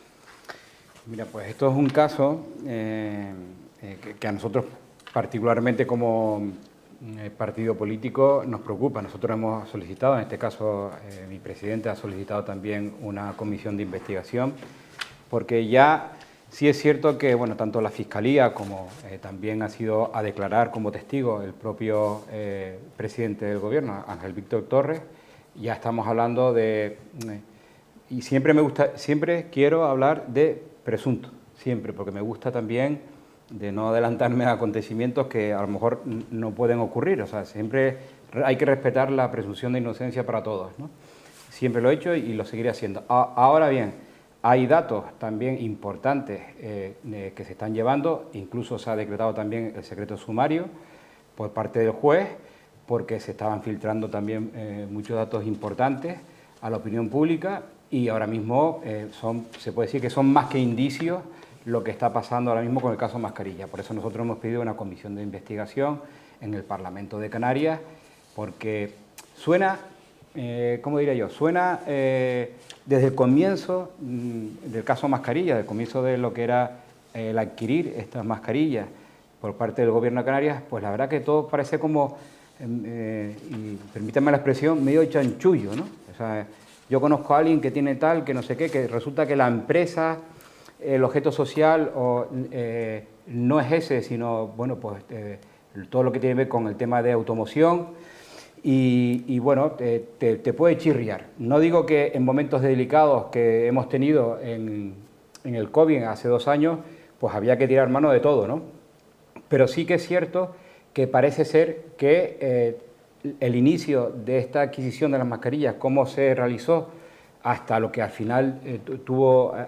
Mira, pues esto es un caso que a nosotros particularmente como partido político nos preocupa. Nosotros hemos solicitado, en este caso mi presidente ha solicitado también una comisión de investigación, porque ya sí es cierto que, bueno, tanto la Fiscalía como también ha sido a declarar como testigo el propio presidente del Gobierno, Ángel Víctor Torres, ya estamos hablando de... y siempre quiero hablar de presunto, siempre, porque me gusta también de no adelantarme a acontecimientos que a lo mejor no pueden ocurrir, o sea, siempre hay que respetar la presunción de inocencia para todos, ¿no? Siempre lo he hecho y lo seguiré haciendo. Ahora bien, hay datos también importantes que se están llevando, incluso se ha decretado también el secreto sumario por parte del juez, porque se estaban filtrando también muchos datos importantes a la opinión pública y ahora mismo se puede decir que son más que indicios lo que está pasando ahora mismo con el caso Mascarilla. Por eso nosotros hemos pedido una comisión de investigación en el Parlamento de Canarias, porque suena, ¿cómo diría yo? Suena desde el comienzo del caso Mascarilla, del comienzo de lo que era el adquirir estas mascarillas por parte del Gobierno de Canarias, pues la verdad que todo parece como, y permítanme la expresión, medio chanchullo, ¿no? O sea, yo conozco a alguien que tiene tal, que no sé qué, que resulta que la empresa, el objeto social no es ese, sino, bueno, pues todo lo que tiene que ver con el tema de automoción y bueno, te puede chirriar. No digo que en momentos delicados que hemos tenido en el COVID hace 2 años, pues había que tirar mano de todo, ¿no? Pero sí que es cierto que parece ser que el inicio de esta adquisición de las mascarillas, cómo se realizó hasta lo que al final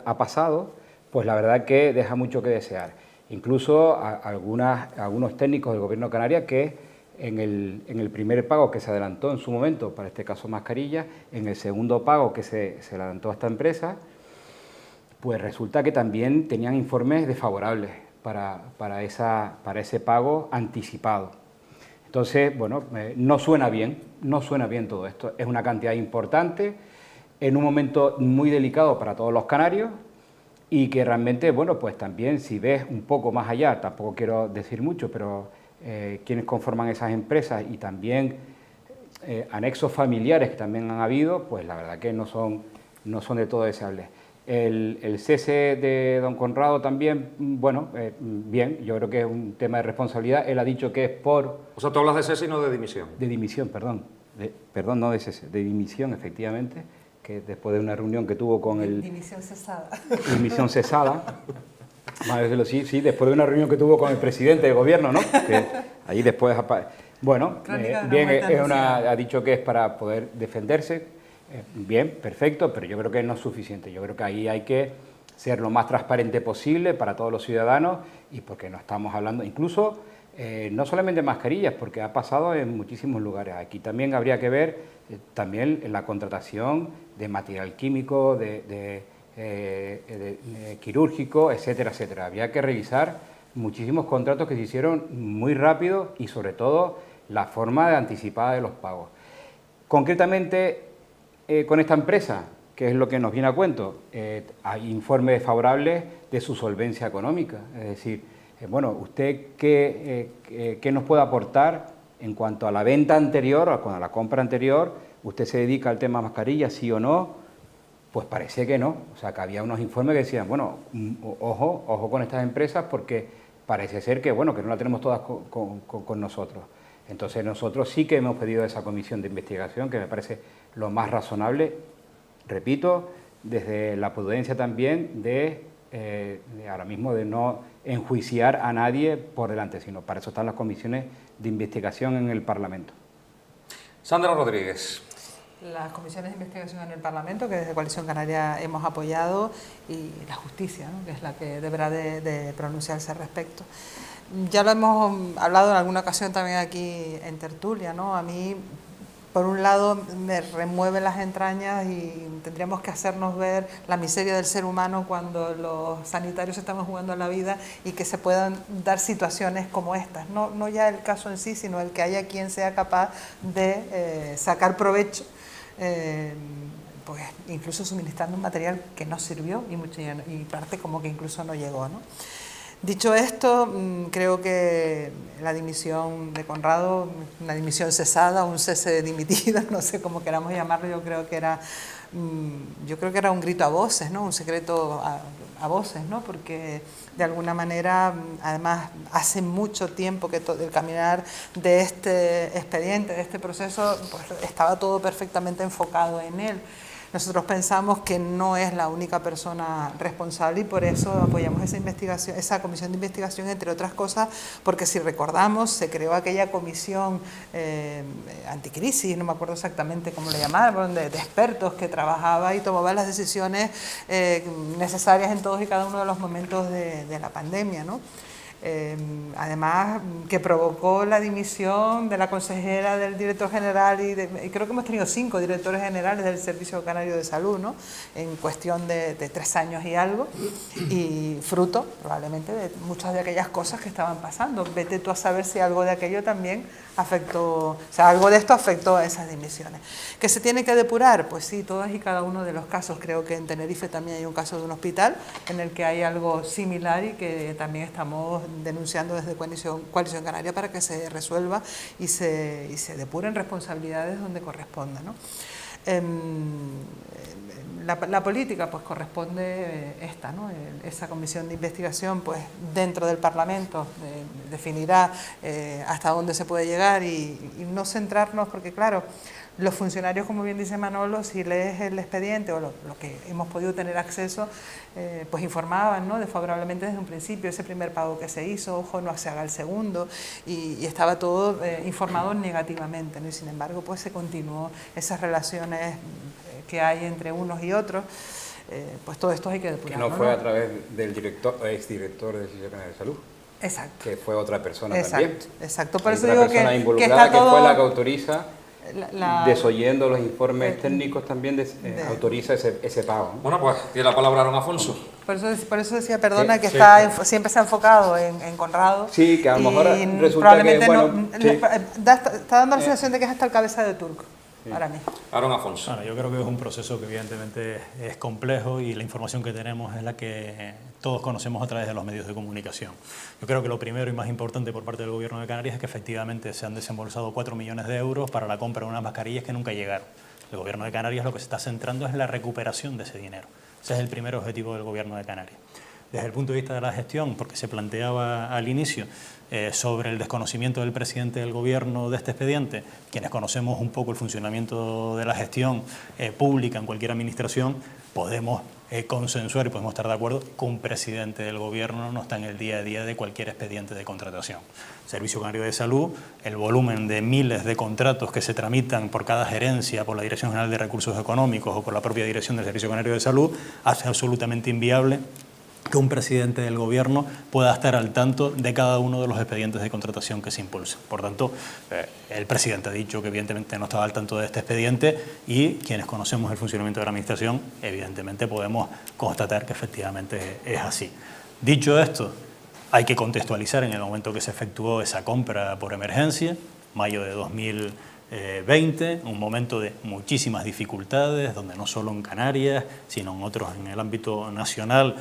ha pasado, pues la verdad que deja mucho que desear. Incluso algunos técnicos del Gobierno de Canarias que en el primer pago que se adelantó en su momento, para este caso mascarilla, en el segundo pago que se adelantó a esta empresa, pues resulta que también tenían informes desfavorables para ese pago anticipado. Entonces, bueno, no suena bien todo esto. Es una cantidad importante en un momento muy delicado para todos los canarios y que realmente, bueno, pues también si ves un poco más allá, tampoco quiero decir mucho, pero quienes conforman esas empresas y también anexos familiares que también han habido, pues la verdad que no son de todo deseables. El cese de don Conrado también, bueno, bien, yo creo que es un tema de responsabilidad. Él ha dicho que es por... O sea, tú hablas de cese y no de dimisión. De dimisión, perdón. Perdón, no de cese, de dimisión, efectivamente, que después de una reunión que tuvo con el... Dimisión cesada. Dimisión cesada. Sí, después de una reunión que tuvo con el presidente del Gobierno, ¿no? Que ahí después... Bueno, bien, ha dicho que es para poder defenderse. Bien, perfecto, pero yo creo que no es suficiente. Yo creo que ahí hay que ser lo más transparente posible para todos los ciudadanos y porque no estamos hablando, incluso no solamente de mascarillas, porque ha pasado en muchísimos lugares. Aquí también habría que ver también la contratación de material químico, de quirúrgico, etcétera, etcétera. Habría que revisar muchísimos contratos que se hicieron muy rápido y sobre todo la forma de anticipada de los pagos. Concretamente, con esta empresa, que es lo que nos viene a cuento, hay informes favorables de su solvencia económica. Es decir, bueno, ¿usted qué nos puede aportar en cuanto a la venta anterior o a la compra anterior? ¿Usted se dedica al tema mascarillas, sí o no? Pues parece que no. O sea, que había unos informes que decían, bueno, ojo con estas empresas porque parece ser que, bueno, que no la tenemos todas con nosotros. Entonces nosotros sí que hemos pedido esa comisión de investigación, que me parece lo más razonable, repito, desde la prudencia también de ahora mismo de no enjuiciar a nadie por delante, sino para eso están las comisiones de investigación en el Parlamento. Sandra Rodríguez. Las comisiones de investigación en el Parlamento, que desde Coalición Canaria hemos apoyado, y la justicia, ¿no?, que es la que deberá de pronunciarse al respecto. Ya lo hemos hablado en alguna ocasión también aquí en tertulia, ¿no? A mí, por un lado, me remueve las entrañas y tendríamos que hacernos ver la miseria del ser humano cuando los sanitarios estamos jugando la vida y que se puedan dar situaciones como estas. No ya el caso en sí, sino el que haya quien sea capaz de sacar provecho, pues incluso suministrando un material que no sirvió y parte como que incluso no llegó, ¿no? Dicho esto, creo que la dimisión de Conrado, una dimisión cesada, un cese dimitido, no sé cómo queramos llamarlo, yo creo que era un grito a voces, ¿no? Un secreto a voces, ¿no? Porque de alguna manera, además, hace mucho tiempo que el caminar de este expediente, de este proceso, pues estaba todo perfectamente enfocado en él. Nosotros pensamos que no es la única persona responsable y por eso apoyamos esa investigación, esa comisión de investigación, entre otras cosas, porque si recordamos, se creó aquella comisión anticrisis, no me acuerdo exactamente cómo le llamaban, de expertos que trabajaba y tomaba las decisiones necesarias en todos y cada uno de los momentos de la pandemia, ¿no? Además, que provocó la dimisión de la consejera, del director general y creo que hemos tenido 5 directores generales del Servicio Canario de Salud, ¿no? En cuestión de 3 años y algo, y fruto probablemente de muchas de aquellas cosas que estaban pasando. Vete tú a saber si algo de aquello también afectó, o sea, algo de esto afectó a esas dimisiones. ¿Que se tiene que depurar? Pues sí, todos y cada uno de los casos. Creo que en Tenerife también hay un caso de un hospital en el que hay algo similar y que también estamos denunciando desde Coalición Canaria para que se resuelva y se depuren responsabilidades donde corresponda, ¿no? La política pues corresponde esta, ¿no? Esa comisión de investigación pues dentro del Parlamento definirá hasta dónde se puede llegar y no centrarnos, porque claro, los funcionarios, como bien dice Manolo, si lees el expediente o lo que hemos podido tener acceso, pues informaban, ¿no? Favorablemente desde un principio, ese primer pago que se hizo, ojo, no se haga el segundo, y estaba todo informado negativamente, ¿no? Y sin embargo, pues se continuó esas relaciones que hay entre unos y otros, pues todo esto hay que depurarlo. Que no fue a través del exdirector del Servicio Canario de Salud. Exacto. Que fue otra persona también. Exacto, por eso otra digo persona que involucrada, está todo... que fue la que autoriza, desoyendo los informes técnicos, también autoriza ese pago, ¿no? Bueno, pues tiene la palabra Aaron Afonso. Por eso decía, perdona, que siempre se ha enfocado en Conrado. Sí, que a lo mejor resulta probablemente que, bueno, está dando la sensación de que es hasta el cabeza de turco. Para mí. Aaron Afonso. Bueno, yo creo que es un proceso que evidentemente es complejo y la información que tenemos es la que todos conocemos a través de los medios de comunicación. Yo creo que lo primero y más importante por parte del Gobierno de Canarias es que efectivamente se han desembolsado 4 millones de euros para la compra de unas mascarillas que nunca llegaron. El Gobierno de Canarias lo que se está centrando es en la recuperación de ese dinero. Ese es el primer objetivo del Gobierno de Canarias. Desde el punto de vista de la gestión, porque se planteaba al inicio sobre el desconocimiento del presidente del Gobierno de este expediente, quienes conocemos un poco el funcionamiento de la gestión pública en cualquier administración, podemos consensuar y podemos estar de acuerdo que un presidente del Gobierno no está en el día a día de cualquier expediente de contratación. Servicio Canario de Salud, el volumen de miles de contratos que se tramitan por cada gerencia, por la Dirección General de Recursos Económicos o por la propia dirección del Servicio Canario de Salud, hace absolutamente inviable que un presidente del Gobierno pueda estar al tanto de cada uno de los expedientes de contratación que se impulsan. Por tanto, el presidente ha dicho que evidentemente no estaba al tanto de este expediente y quienes conocemos el funcionamiento de la Administración, evidentemente podemos constatar que efectivamente es así. Dicho esto, hay que contextualizar en el momento que se efectuó esa compra por emergencia, mayo de 2020, un momento de muchísimas dificultades, donde no solo en Canarias, sino en otros en el ámbito nacional,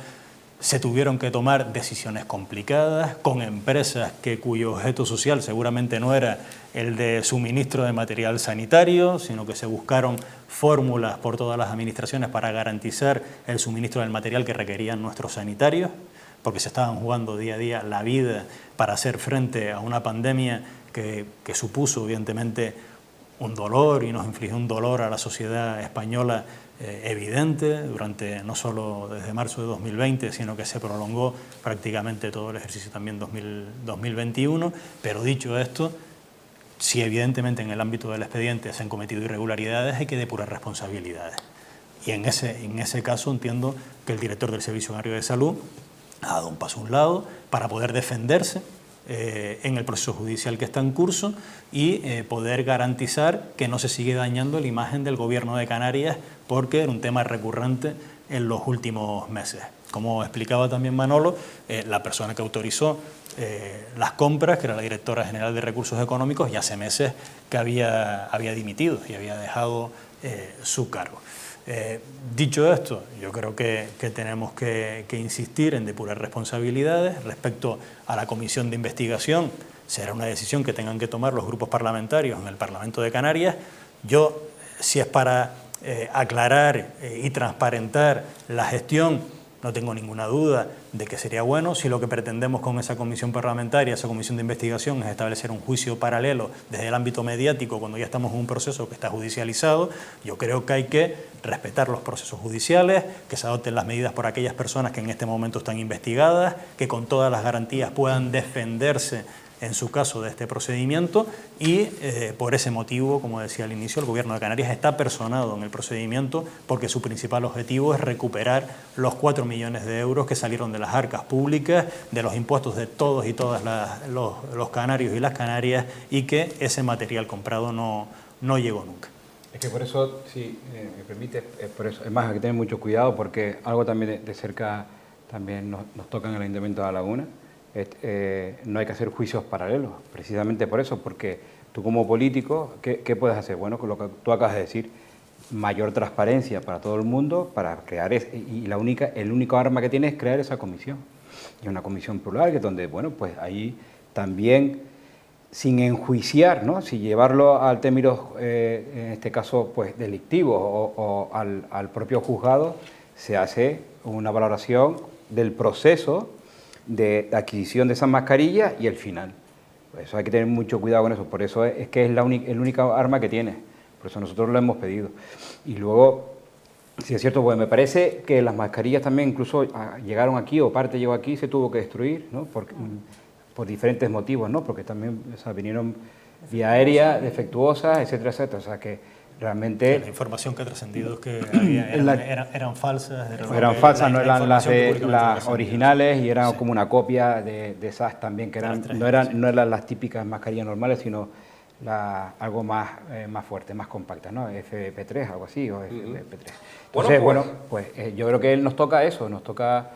se tuvieron que tomar decisiones complicadas con empresas cuyo objeto social seguramente no era el de suministro de material sanitario, sino que se buscaron fórmulas por todas las administraciones para garantizar el suministro del material que requerían nuestros sanitarios, porque se estaban jugando día a día la vida para hacer frente a una pandemia que supuso evidentemente un dolor y nos infligió un dolor a la sociedad española evidente durante no solo desde marzo de 2020, sino que se prolongó prácticamente todo el ejercicio también 2021, pero dicho esto, si evidentemente en el ámbito del expediente se han cometido irregularidades, hay que depurar responsabilidades. Y en ese caso entiendo que el director del Servicio Canario de Salud ha dado un paso a un lado para poder defenderse en el proceso judicial que está en curso y poder garantizar que no se sigue dañando la imagen del Gobierno de Canarias, porque era un tema recurrente en los últimos meses. Como explicaba también Manolo, la persona que autorizó las compras, que era la directora general de Recursos Económicos, ya hace meses que había dimitido y había dejado su cargo. Dicho esto, yo creo que tenemos que insistir en depurar responsabilidades. Respecto a la comisión de investigación, será una decisión que tengan que tomar los grupos parlamentarios en el Parlamento de Canarias. Yo, si es para aclarar y transparentar la gestión, no tengo ninguna duda de que sería bueno. Si lo que pretendemos con esa comisión parlamentaria, esa comisión de investigación, es establecer un juicio paralelo desde el ámbito mediático cuando ya estamos en un proceso que está judicializado, yo creo que hay que respetar los procesos judiciales, que se adopten las medidas por aquellas personas que en este momento están investigadas, que con todas las garantías puedan defenderse en su caso de este procedimiento y por ese motivo, como decía al inicio, el Gobierno de Canarias está personado en el procedimiento porque su principal objetivo es recuperar los 4 millones de euros que salieron de las arcas públicas, de los impuestos de todos y todas los canarios y las canarias, y que ese material comprado no llegó nunca. Es que por eso, si me permite, por eso, es más, hay que tener mucho cuidado porque algo también de cerca también nos toca en el Ayuntamiento de La Laguna. No hay que hacer juicios paralelos, precisamente por eso, porque tú como político, ¿qué puedes hacer? Bueno, con lo que tú acabas de decir, mayor transparencia para todo el mundo, para crear, y el único arma que tiene es crear esa comisión. Y una comisión plural, que es donde, bueno, pues ahí también, sin enjuiciar, ¿no? Si llevarlo al término, en este caso, pues delictivo o al propio juzgado, se hace una valoración del proceso de adquisición de esas mascarillas y el final. Por eso hay que tener mucho cuidado con eso, por eso es que es el única arma que tiene, por eso nosotros lo hemos pedido. Y luego, si es cierto, pues me parece que las mascarillas también incluso llegaron aquí, o parte llegó aquí, se tuvo que destruir, ¿no? Por diferentes motivos, ¿no? Porque también, o sea, vinieron vía aérea, defectuosas, etcétera, etcétera, o sea que realmente... La información que ha trascendido es que eran falsas. Eran falsas, no eran las originales, y eran como una copia de esas también, que no eran las típicas mascarillas normales, sino algo más fuerte, más compacta, ¿no? FP3, algo así, o FP3. Entonces, pues yo creo que nos toca eso, nos toca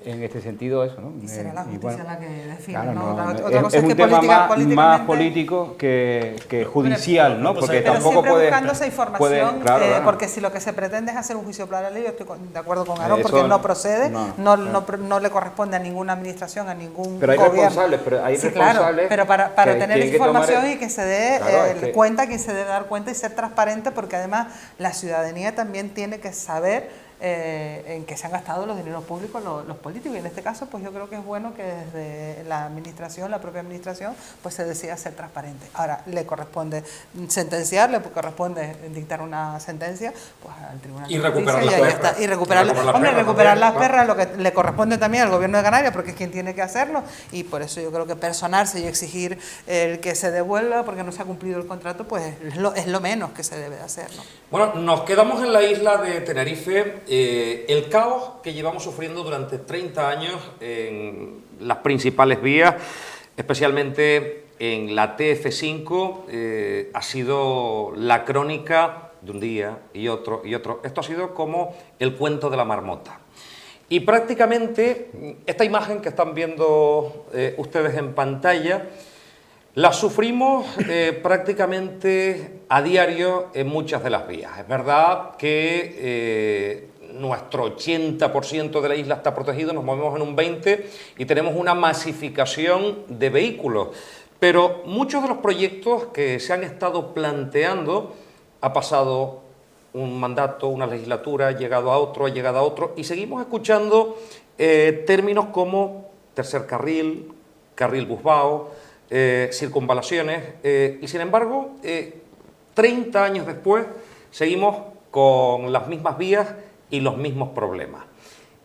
en este sentido eso, ¿no? Y será la justicia la que define, claro, ¿no? Otra cosa es un tema más político que judicial, ¿no? Porque pero tampoco siempre puede... buscando esa información, claro. Porque si lo que se pretende es hacer un juicio paralelo, yo estoy de acuerdo con Aarón, porque no procede, no le corresponde a ninguna administración, a ningún pero hay gobierno. Hay sí, responsables, claro, pero para tener esa información y que se dé cuenta, quien se debe dar cuenta y ser transparente, porque además la ciudadanía también tiene que saber en qué se han gastado los dineros públicos los políticos, y en este caso pues yo creo que es bueno que desde la administración, la propia administración, pues se decida ser transparente. Ahora le corresponde sentenciar, le corresponde dictar una sentencia pues al Tribunal de Justicia y recuperar las perras, lo que le corresponde también al Gobierno de Canarias, porque es quien tiene que hacerlo, y por eso yo creo que personarse y exigir el que se devuelva porque no se ha cumplido el contrato, pues es lo menos que se debe de hacer, ¿no? Bueno, nos quedamos en la isla de Tenerife. El caos que llevamos sufriendo durante 30 años en las principales vías, especialmente en la TF5, ha sido la crónica de un día y otro y otro. Esto ha sido como el cuento de la marmota. Y prácticamente esta imagen que están viendo ustedes en pantalla la sufrimos prácticamente a diario en muchas de las vías. Es verdad que nuestro 80% de la isla está protegido, nos movemos en un 20% y tenemos una masificación de vehículos. Pero muchos de los proyectos que se han estado planteando, ha pasado un mandato, una legislatura, ha llegado a otro, ha llegado a otro, y seguimos escuchando términos como tercer carril, carril busbao, circunvalaciones, y sin embargo, 30 años después, seguimos con las mismas vías y los mismos problemas.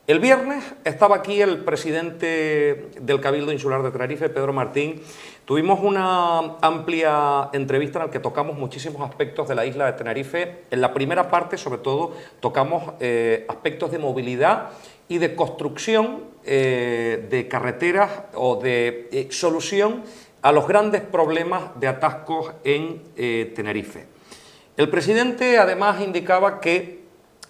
El viernes estaba aquí el presidente del Cabildo Insular de Tenerife, Pedro Martín. Tuvimos una amplia entrevista en la que tocamos muchísimos aspectos de la isla de Tenerife. En la primera parte, sobre todo, tocamos aspectos de movilidad y de construcción de carreteras o de solución a los grandes problemas de atascos en Tenerife. El presidente además indicaba que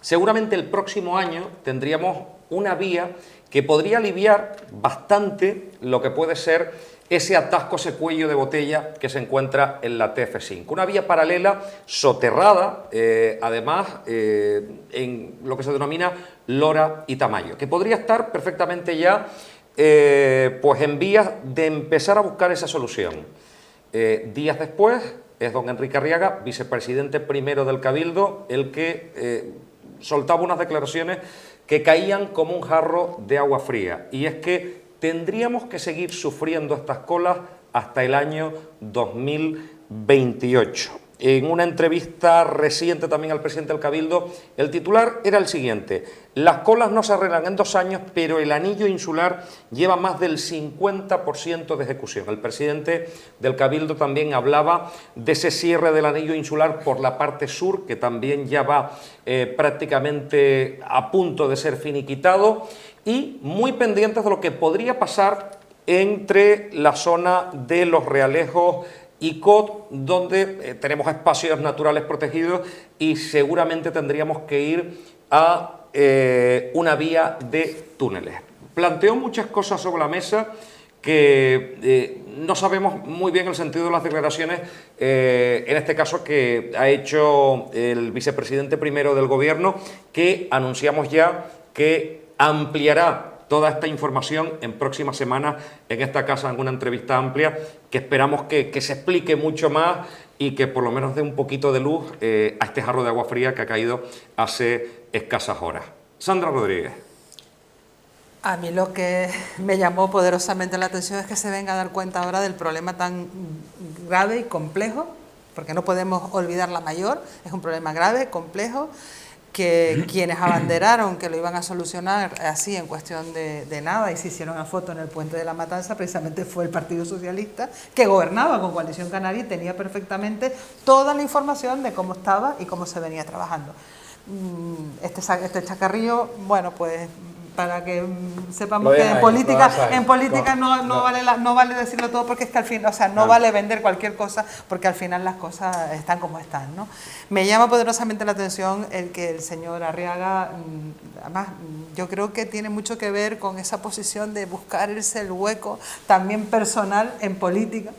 seguramente el próximo año tendríamos una vía que podría aliviar bastante lo que puede ser ese atasco, ese cuello de botella que se encuentra en la TF5. Una vía paralela soterrada, además, en lo que se denomina Lora y Tamayo, que podría estar perfectamente ya pues en vías de empezar a buscar esa solución. Días después es don Enrique Arriaga, vicepresidente primero del Cabildo, el que soltaba unas declaraciones que caían como un jarro de agua fría, y es que tendríamos que seguir sufriendo estas colas hasta el año 2028. En una entrevista reciente también al presidente del Cabildo, el titular era el siguiente: las colas no se arreglan en 2 años, pero el anillo insular lleva más del 50% de ejecución. El presidente del Cabildo también hablaba de ese cierre del anillo insular por la parte sur, que también ya va prácticamente a punto de ser finiquitado, y muy pendientes de lo que podría pasar entre la zona de Los Realejos y Cot, donde tenemos espacios naturales protegidos y seguramente tendríamos que ir a una vía de túneles. Planteó muchas cosas sobre la mesa que no sabemos muy bien el sentido de las declaraciones, en este caso que ha hecho el vicepresidente primero del Gobierno, que anunciamos ya que ampliará toda esta información en próximas semanas en esta casa, en una entrevista amplia que esperamos que se explique mucho más y que por lo menos dé un poquito de luz a este jarro de agua fría que ha caído hace escasas horas. Sandra Rodríguez. A mí lo que me llamó poderosamente la atención es que se venga a dar cuenta ahora del problema tan grave y complejo, porque no podemos olvidar la mayor, es un problema grave, complejo, que quienes abanderaron que lo iban a solucionar así en cuestión de nada y se hicieron una foto en el Puente de la Matanza, precisamente fue el Partido Socialista, que gobernaba con Coalición Canaria y tenía perfectamente toda la información de cómo estaba y cómo se venía trabajando. Este chacarrillo, bueno, pues para que sepamos que en política no vale decirlo todo, porque es que al fin, o sea, no vale vender cualquier cosa, porque al final las cosas están como están, ¿no? Me llama poderosamente la atención el que el señor Arriaga, además, yo creo que tiene mucho que ver con esa posición de buscarse el hueco también personal en política,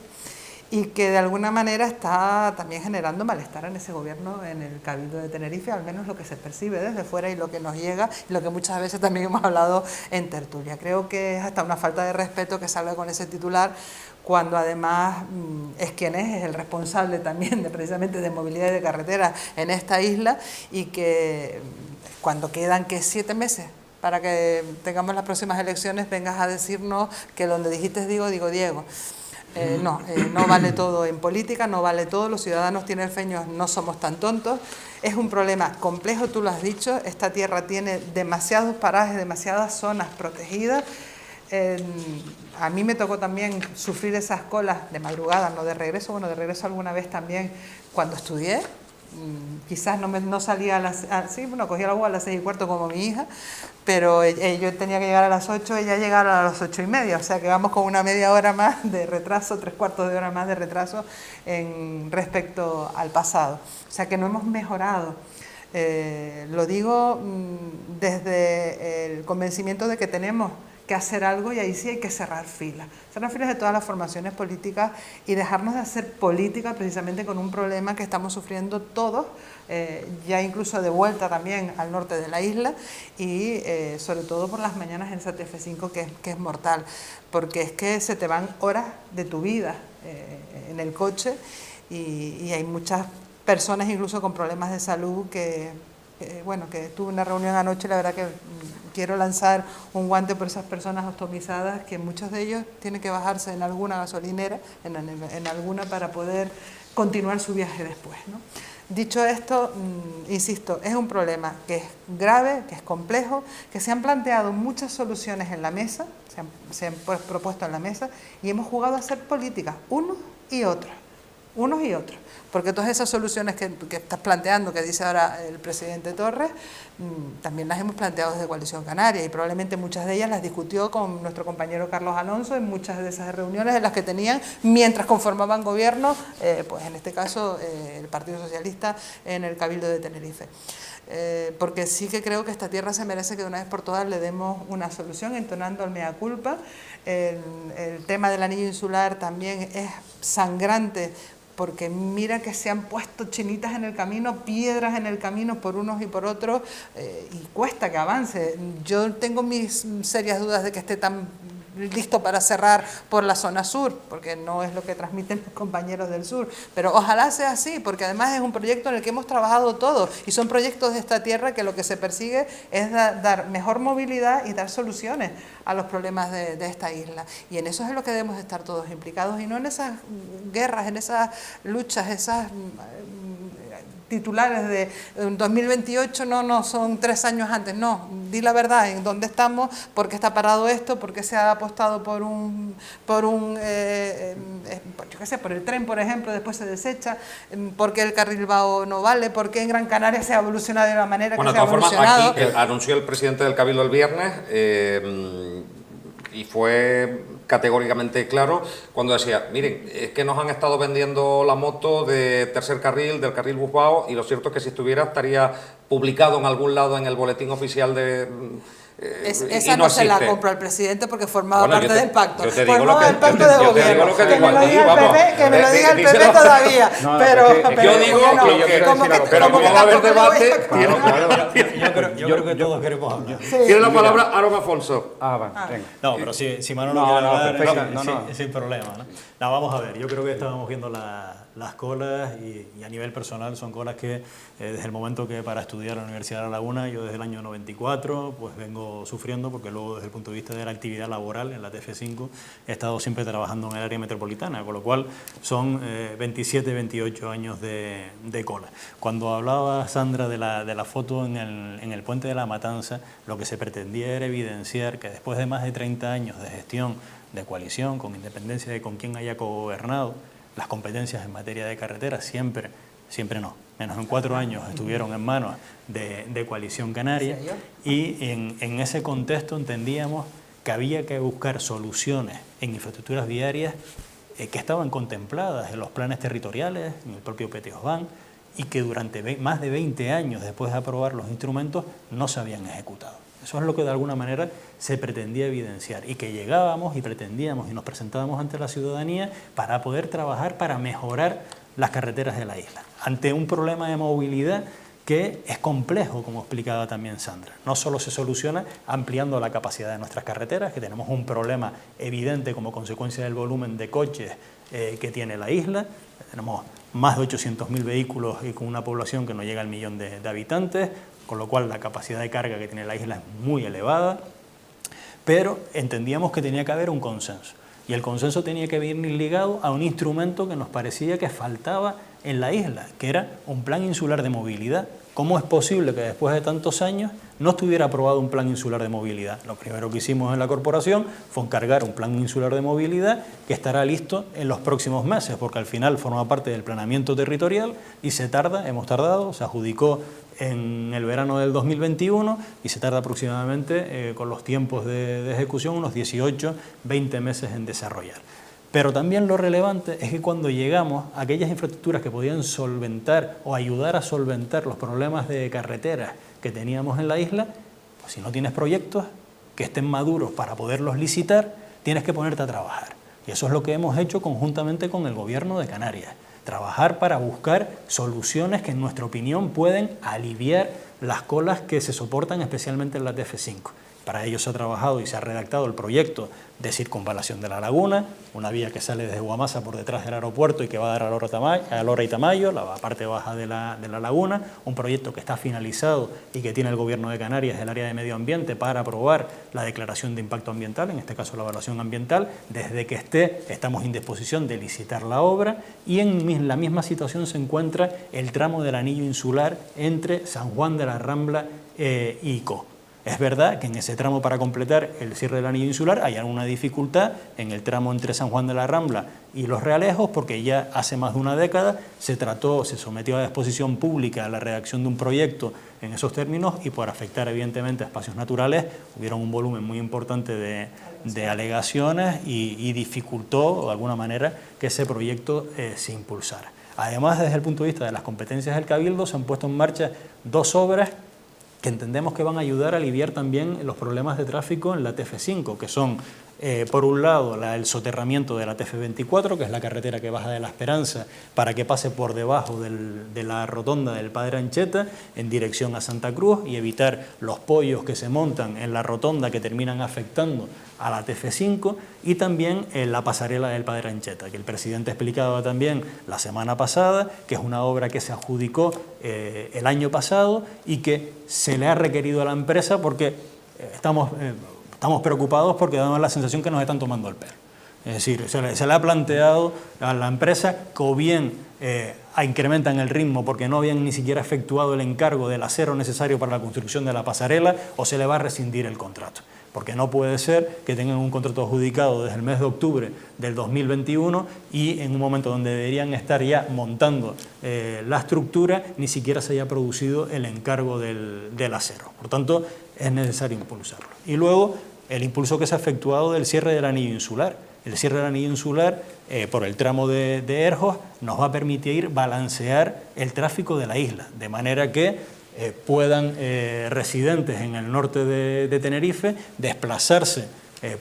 y que de alguna manera está también generando malestar en ese gobierno, en el Cabildo de Tenerife, al menos lo que se percibe desde fuera y lo que nos llega, y lo que muchas veces también hemos hablado en tertulia. Creo que es hasta una falta de respeto que salga con ese titular, cuando además es quien es el responsable también precisamente de movilidad y de carretera en esta isla, y que cuando quedan 7 meses para que tengamos las próximas elecciones, vengas a decirnos que donde dijiste digo Diego. No vale todo en política, no vale todo, los ciudadanos tinerfeños no somos tan tontos, es un problema complejo, tú lo has dicho, esta tierra tiene demasiados parajes, demasiadas zonas protegidas. A mí me tocó también sufrir esas colas de madrugada, no de regreso, bueno, de regreso alguna vez también cuando estudié. Quizás no salía a las... sí, bueno, cogía la agua a las 6:15 como mi hija, pero yo tenía que llegar a las 8, ella llegara a las 8:30, o sea que vamos con una media hora más de retraso, 3/4 de hora más de retraso respecto al pasado. O sea que no hemos mejorado. Lo digo desde el convencimiento de que tenemos que hacer algo, y ahí sí hay que cerrar filas de todas las formaciones políticas y dejarnos de hacer política precisamente con un problema que estamos sufriendo todos, ya incluso de vuelta también al norte de la isla, y sobre todo por las mañanas en SATF5 que es mortal, porque es que se te van horas de tu vida en el coche, y hay muchas personas incluso con problemas de salud que tuve una reunión anoche, la verdad que quiero lanzar un guante por esas personas atomizadas, que muchos de ellos tienen que bajarse en alguna gasolinera, en alguna, para poder continuar su viaje después, ¿no? Dicho esto, insisto, es un problema que es grave, que es complejo, que se han planteado muchas soluciones en la mesa, se han propuesto en la mesa, y hemos jugado a hacer política, unos y otros, porque todas esas soluciones que estás planteando, que dice ahora el presidente Torres, también las hemos planteado desde Coalición Canaria, y probablemente muchas de ellas las discutió con nuestro compañero Carlos Alonso en muchas de esas reuniones en las que tenían mientras conformaban gobierno, pues en este caso el Partido Socialista en el Cabildo de Tenerife. Porque sí que creo que esta tierra se merece que de una vez por todas le demos una solución, entonando el mea culpa. El tema del anillo insular también es sangrante, porque mira que se han puesto chinitas en el camino, piedras en el camino por unos y por otros, y cuesta que avance. Yo tengo mis serias dudas de que esté tan listo para cerrar por la zona sur, porque no es lo que transmiten los compañeros del sur, pero ojalá sea así, porque además es un proyecto en el que hemos trabajado todos y son proyectos de esta tierra que lo que se persigue es dar mejor movilidad y dar soluciones a los problemas de esta isla, y en eso es en lo que debemos estar todos implicados y no en esas guerras, en esas luchas, esas titulares de 2028 no son 3 años antes, no, di la verdad, en dónde estamos, por qué está parado esto, por qué se ha apostado por yo qué sé, por el tren, por ejemplo, después se desecha, por qué el carril Bilbao no vale, por qué en Gran Canaria se ha evolucionado de la manera que se ha evolucionado. Aquí anunció el presidente del Cabildo el viernes y fue categóricamente claro cuando decía, miren, es que nos han estado vendiendo la moto de tercer carril, del carril Bilbao, y lo cierto es que si estuviera estaría publicado en algún lado en el boletín oficial de... esa no se la compró al presidente porque formaba parte del pacto. Yo te digo formaba el pacto de gobierno. Que me lo diga el PP todavía. Yo digo que como va a haber debate... Yo creo que todos queremos hablar. Tiene la palabra Aaron Afonso. Venga. No, pero si Manolo quiere hablar, sin problema. No, vamos a ver, yo creo que estábamos viendo las colas y a nivel personal son colas que desde el momento que para estudiar en la Universidad de La Laguna, yo desde el año 94 pues vengo sufriendo, porque luego desde el punto de vista de la actividad laboral en la TF5 he estado siempre trabajando en el área metropolitana, con lo cual son 27, 28 años de cola. Cuando hablaba Sandra de la foto en el puente de la Matanza, lo que se pretendía era evidenciar que después de más de 30 años de gestión de coalición, con independencia de con quién haya gobernado, las competencias en materia de carreteras siempre no, menos en 4 años estuvieron en manos de Coalición Canaria, y en ese contexto entendíamos que había que buscar soluciones en infraestructuras viarias que estaban contempladas en los planes territoriales, en el propio PTOSBAN, y que durante más de 20 años después de aprobar los instrumentos no se habían ejecutado. Eso es lo que de alguna manera se pretendía evidenciar, y que llegábamos y pretendíamos y nos presentábamos ante la ciudadanía para poder trabajar para mejorar las carreteras de la isla, ante un problema de movilidad que es complejo, como explicaba también Sandra. No solo se soluciona ampliando la capacidad de nuestras carreteras, que tenemos un problema evidente como consecuencia del volumen de coches que tiene la isla. Tenemos más de 800.000 vehículos y con una población que no llega al 1.000.000 de habitantes, con lo cual la capacidad de carga que tiene la isla es muy elevada, pero entendíamos que tenía que haber un consenso, y el consenso tenía que venir ligado a un instrumento que nos parecía que faltaba en la isla, que era un plan insular de movilidad. ¿Cómo es posible que después de tantos años no estuviera aprobado un plan insular de movilidad? Lo primero que hicimos en la corporación fue encargar un plan insular de movilidad que estará listo en los próximos meses, porque al final forma parte del planeamiento territorial y se adjudicó en el verano del 2021 y se tarda aproximadamente, con los tiempos de ejecución, unos 18, 20 meses en desarrollar. Pero también lo relevante es que cuando llegamos a aquellas infraestructuras que podían solventar o ayudar a solventar los problemas de carreteras que teníamos en la isla, pues si no tienes proyectos que estén maduros para poderlos licitar, tienes que ponerte a trabajar. Y eso es lo que hemos hecho conjuntamente con el Gobierno de Canarias. Trabajar para buscar soluciones que en nuestra opinión pueden aliviar las colas que se soportan especialmente en la TF5. Para ello se ha trabajado y se ha redactado el proyecto de circunvalación de la laguna, una vía que sale desde Guamasa por detrás del aeropuerto y que va a dar a Lora y Tamayo, la parte baja de la laguna, un proyecto que está finalizado y que tiene el Gobierno de Canarias, el área de medio ambiente, para aprobar la declaración de impacto ambiental, en este caso la evaluación ambiental. Desde que esté, estamos en disposición de licitar la obra, y en la misma situación se encuentra el tramo del anillo insular entre San Juan de la Rambla y Ico. Es verdad que en ese tramo, para completar el cierre del anillo insular, hay alguna dificultad en el tramo entre San Juan de la Rambla y Los Realejos, porque ya hace más de una década se sometió a exposición pública a la redacción de un proyecto en esos términos, y por afectar evidentemente a espacios naturales hubieron un volumen muy importante de alegaciones y dificultó de alguna manera que ese proyecto se impulsara. Además, desde el punto de vista de las competencias del Cabildo, se han puesto en marcha 2 obras que entendemos que van a ayudar a aliviar también los problemas de tráfico en la TF5, que son por un lado, el soterramiento de la TF24, que es la carretera que baja de La Esperanza, para que pase por debajo de la rotonda del Padre Ancheta en dirección a Santa Cruz y evitar los pollos que se montan en la rotonda que terminan afectando a la TF5, y también la pasarela del Padre Ancheta, que el presidente explicaba también la semana pasada, que es una obra que se adjudicó el año pasado y que se le ha requerido a la empresa porque estamos preocupados porque damos la sensación que nos están tomando el pelo. Es decir, se le ha planteado a la empresa que o bien incrementan el ritmo porque no habían ni siquiera efectuado el encargo del acero necesario para la construcción de la pasarela, o se le va a rescindir el contrato. Porque no puede ser que tengan un contrato adjudicado desde el mes de octubre del 2021 y en un momento donde deberían estar ya montando la estructura, ni siquiera se haya producido el encargo del acero. Por tanto, es necesario impulsarlo. Y luego, el impulso que se ha efectuado del cierre del anillo insular. El cierre del anillo insular por el tramo de Erjos nos va a permitir balancear el tráfico de la isla, de manera que puedan residentes en el norte de Tenerife desplazarse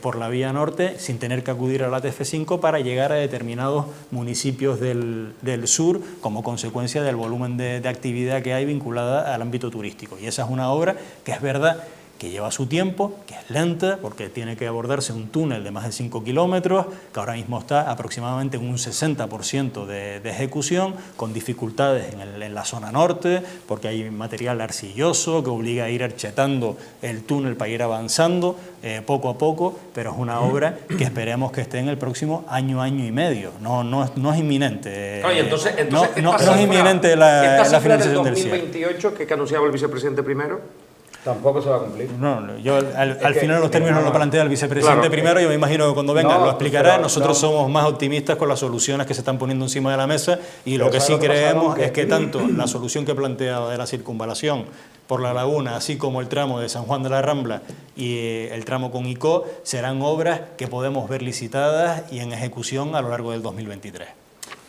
por la vía norte sin tener que acudir a la TF5 para llegar a determinados municipios del sur como consecuencia del volumen de actividad que hay vinculada al ámbito turístico. Y esa es una obra que es verdad que lleva su tiempo, que es lenta, porque tiene que abordarse un túnel de más de 5 kilómetros, que ahora mismo está aproximadamente en un 60% de ejecución, con dificultades en la zona norte, porque hay material arcilloso que obliga a ir archetando el túnel para ir avanzando poco a poco, pero es una obra que esperemos que esté en el próximo año y medio. No es inminente. Oye, entonces no es inminente la finalización del cierre. ¿Esta cifra del 2028 que anunciaba el vicepresidente primero? Tampoco se va a cumplir. No, yo al final los términos lo plantea el vicepresidente primero, yo me imagino que cuando venga lo explicará. Nosotros somos más optimistas con las soluciones que se están poniendo encima de la mesa, y lo que sí creemos es que tanto la solución que planteaba de la circunvalación por la laguna, así como el tramo de San Juan de la Rambla y el tramo con ICO, serán obras que podemos ver licitadas y en ejecución a lo largo del 2023.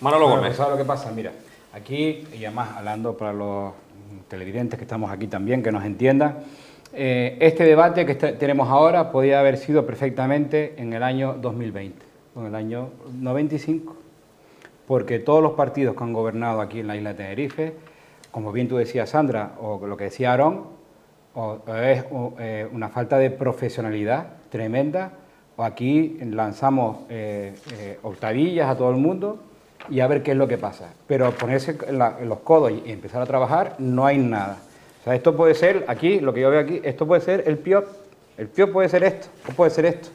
Manolo Gómez. ¿Sabes lo que pasa? Mira, aquí, y además hablando para los televidentes que estamos aquí también, que nos entiendan, este debate que tenemos ahora podía haber sido perfectamente en el año 2020, o en el año 95, porque todos los partidos que han gobernado aquí en la isla de Tenerife, como bien tú decías, Sandra, o lo que decía Aarón, es una falta de profesionalidad tremenda, o aquí lanzamos octavillas a todo el mundo y a ver qué es lo que pasa. Pero ponerse en los codos y empezar a trabajar, no hay nada. O sea, esto puede ser, aquí, lo que yo veo aquí, esto puede ser el PIOP puede ser esto, o puede ser esto,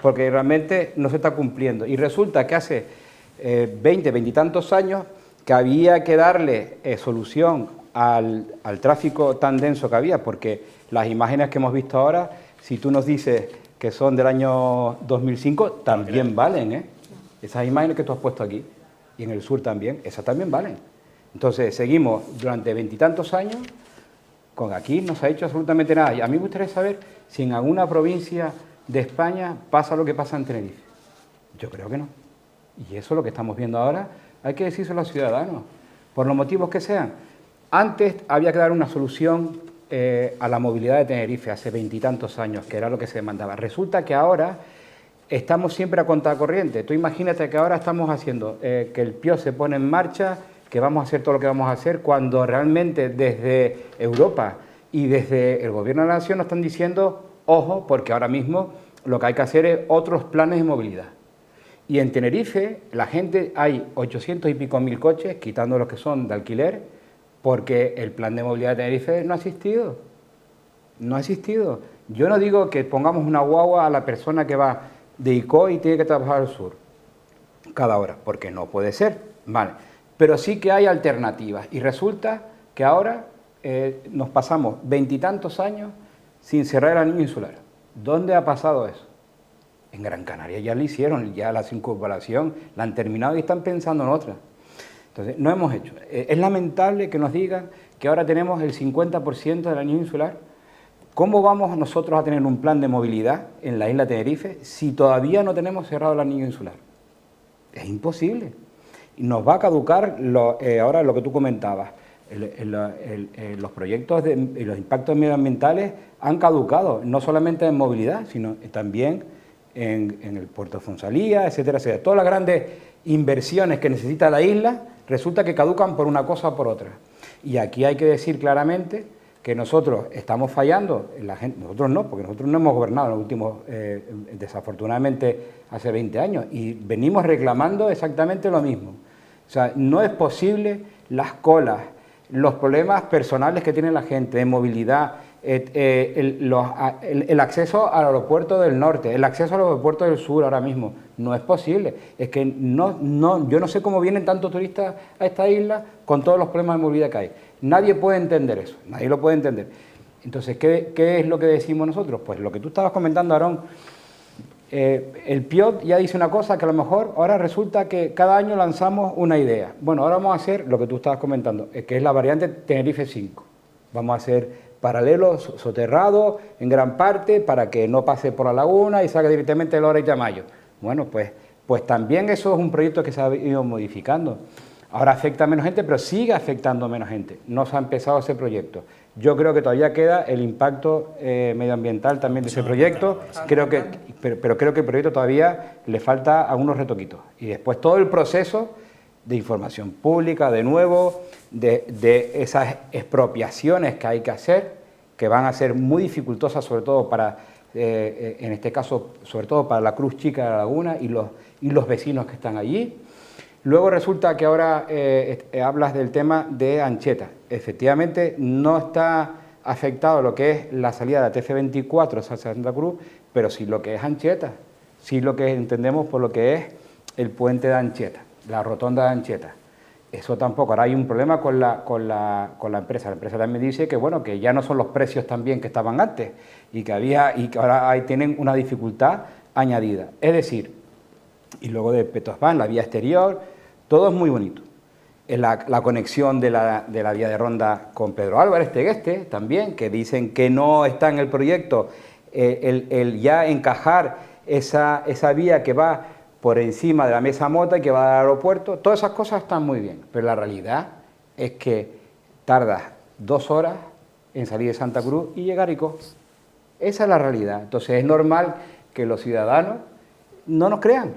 porque realmente no se está cumpliendo. Y resulta que hace 20 y tantos años que había que darle solución al tráfico tan denso que había, porque las imágenes que hemos visto ahora, si tú nos dices que son del año 2005, también valen, ¿eh? Esas imágenes que tú has puesto aquí, y en el sur también, esas también valen. Entonces, seguimos durante 20 y tantos años, con aquí no se ha hecho absolutamente nada. Y a mí me gustaría saber si en alguna provincia de España pasa lo que pasa en Tenerife. Yo creo que no. Y eso es lo que estamos viendo ahora, hay que decírselo a los ciudadanos, por los motivos que sean. Antes había que dar una solución a la movilidad de Tenerife, hace 20 y tantos años, que era lo que se demandaba. Resulta que ahora estamos siempre a contracorriente. Tú imagínate que ahora estamos haciendo que el PIO se pone en marcha, que vamos a hacer todo lo que vamos a hacer, cuando realmente desde Europa y desde el Gobierno de la Nación nos están diciendo, ojo, porque ahora mismo lo que hay que hacer es otros planes de movilidad. Y en Tenerife, la gente, hay 800 y pico mil coches, quitando los que son de alquiler, porque el plan de movilidad de Tenerife no ha existido. No ha existido. Yo no digo que pongamos una guagua a la persona que va de ICO y tiene que trabajar al sur cada hora, porque no puede ser, vale. Pero sí que hay alternativas, y resulta que ahora nos pasamos 20 y tantos años sin cerrar el anillo insular. ¿Dónde ha pasado eso? En Gran Canaria ya lo hicieron, ya la circunvalación la han terminado y están pensando en otra. Entonces, no hemos hecho. Es lamentable que nos digan que ahora tenemos el 50% del anillo insular. ¿Cómo vamos nosotros a tener un plan de movilidad en la isla de Tenerife si todavía no tenemos cerrado el anillo insular? Es imposible. Y nos va a caducar ahora lo que tú comentabas. Los proyectos y los impactos medioambientales han caducado, no solamente en movilidad, sino también en el puerto de Fonsalía, etcétera, etcétera. Todas las grandes inversiones que necesita la isla resulta que caducan por una cosa o por otra. Y aquí hay que decir claramente que nosotros estamos fallando, nosotros no, porque nosotros no hemos gobernado en los últimos, desafortunadamente, hace 20 años, y venimos reclamando exactamente lo mismo. O sea, no es posible las colas, los problemas personales que tiene la gente de movilidad, el acceso al aeropuerto del norte, el acceso al aeropuerto del sur ahora mismo, no es posible. Es que yo no sé cómo vienen tantos turistas a esta isla con todos los problemas de movilidad que hay. Nadie puede entender eso, nadie lo puede entender. Entonces, ¿qué es lo que decimos nosotros? Pues lo que tú estabas comentando, Aarón, el PIOT ya dice una cosa que a lo mejor ahora resulta que cada año lanzamos una idea. Bueno, ahora vamos a hacer lo que tú estabas comentando, que es la variante Tenerife 5. Vamos a hacer paralelos soterrados en gran parte para que no pase por la laguna y salga directamente de Lora y Tamayo. Bueno, pues también eso es un proyecto que se ha ido modificando. Ahora afecta a menos gente, pero sigue afectando a menos gente. No se ha empezado ese proyecto. Yo creo que todavía queda el impacto medioambiental también de ese proyecto, pero creo que el proyecto todavía le falta algunos retoquitos. Y después todo el proceso de información pública, de nuevo, de esas expropiaciones que hay que hacer, que van a ser muy dificultosas, sobre todo para, en este caso, sobre todo para la Cruz Chica de la Laguna y los vecinos que están allí. Luego resulta que ahora hablas del tema de Anchieta. Efectivamente, no está afectado lo que es la salida de la TC24 hacia Santa Cruz, pero sí lo que es Anchieta, sí lo que entendemos por lo que es el puente de Anchieta, la rotonda de Anchieta. Eso tampoco. Ahora hay un problema con la empresa. La empresa también dice que, bueno, que ya no son los precios también que estaban antes y que ahora tienen una dificultad añadida. Es decir, y luego de Petosban, la vía exterior, todo es muy bonito. La conexión de la vía de Ronda con Pedro Álvarez Tegueste también, que dicen que no está en el proyecto, el ya encajar esa vía que va por encima de la Mesa Mota y que va al aeropuerto, todas esas cosas están muy bien, pero la realidad es que tardas 2 horas en salir de Santa Cruz y llegar a Icó. Esa es la realidad. Entonces es normal que los ciudadanos no nos crean.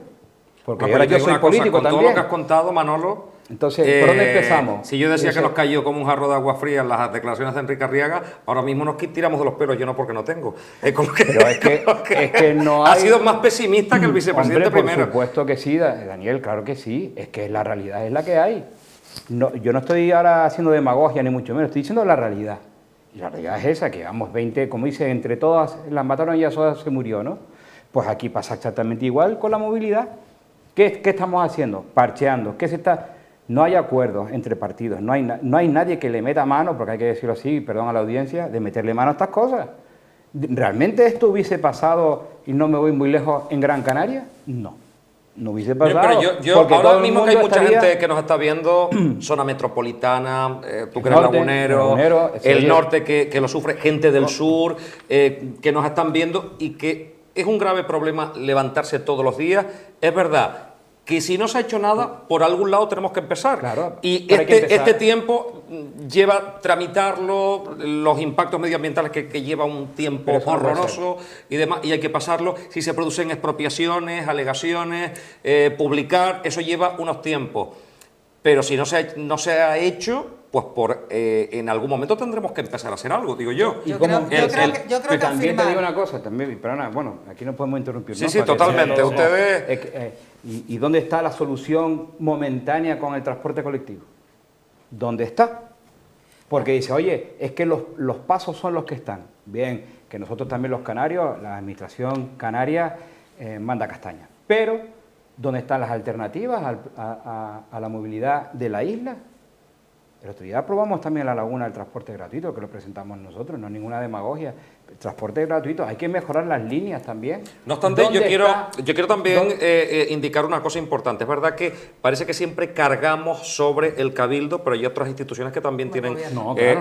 Porque ahora yo soy político también. Con todo lo que has contado, Manolo, entonces, ¿por dónde empezamos? Si yo decía que nos cayó como un jarro de agua fría en las declaraciones de Enrique Arriaga, ahora mismo nos tiramos de los pelos, yo no porque no tengo. Pero es que no hay... Ha sido más pesimista que el vicepresidente primero. Por supuesto que sí, Daniel, claro que sí. Es que la realidad es la que hay. No, yo no estoy ahora haciendo demagogia ni mucho menos, estoy diciendo la realidad. Y la realidad es esa, que vamos 20, como dice, entre todas las mataron y ya todas se murió, ¿no? Pues aquí pasa exactamente igual con la movilidad. ¿Qué estamos haciendo? Parcheando. No hay acuerdos entre partidos, no hay nadie que le meta mano, porque hay que decirlo así, perdón a la audiencia, de meterle mano a estas cosas. ¿Realmente esto hubiese pasado, y no me voy muy lejos, en Gran Canaria? No hubiese pasado. Pero yo ahora mismo que hay mucha gente que nos está viendo, zona metropolitana, tú que eres lagunero, el norte que lo sufre, gente del sur, que nos están viendo y que es un grave problema levantarse todos los días. Es verdad que si no se ha hecho nada, por algún lado tenemos que empezar. Claro, y este tiempo lleva tramitarlo, los impactos medioambientales que lleva un tiempo horroroso y demás, y hay que pasarlo. Si se producen expropiaciones, alegaciones, publicar, eso lleva unos tiempos. Pero si no se ha hecho, pues en algún momento tendremos que empezar a hacer algo, digo yo. Yo creo que también te digo una cosa, también, pero bueno, aquí no podemos interrumpir. Sí, totalmente. Ustedes... ¿Y dónde está la solución momentánea con el transporte colectivo? ¿Dónde está? Porque dice, oye, es que los pasos son los que están. Bien, que nosotros también los canarios, la administración canaria manda castaña. Pero, ¿dónde están las alternativas a la movilidad de la isla? El otro día aprobamos también en la laguna el transporte gratuito, que lo presentamos nosotros, no es ninguna demagogia. El transporte gratuito, hay que mejorar las líneas también. No obstante, yo quiero también indicar una cosa importante. Es verdad que parece que siempre cargamos sobre el Cabildo, pero hay otras instituciones que también tienen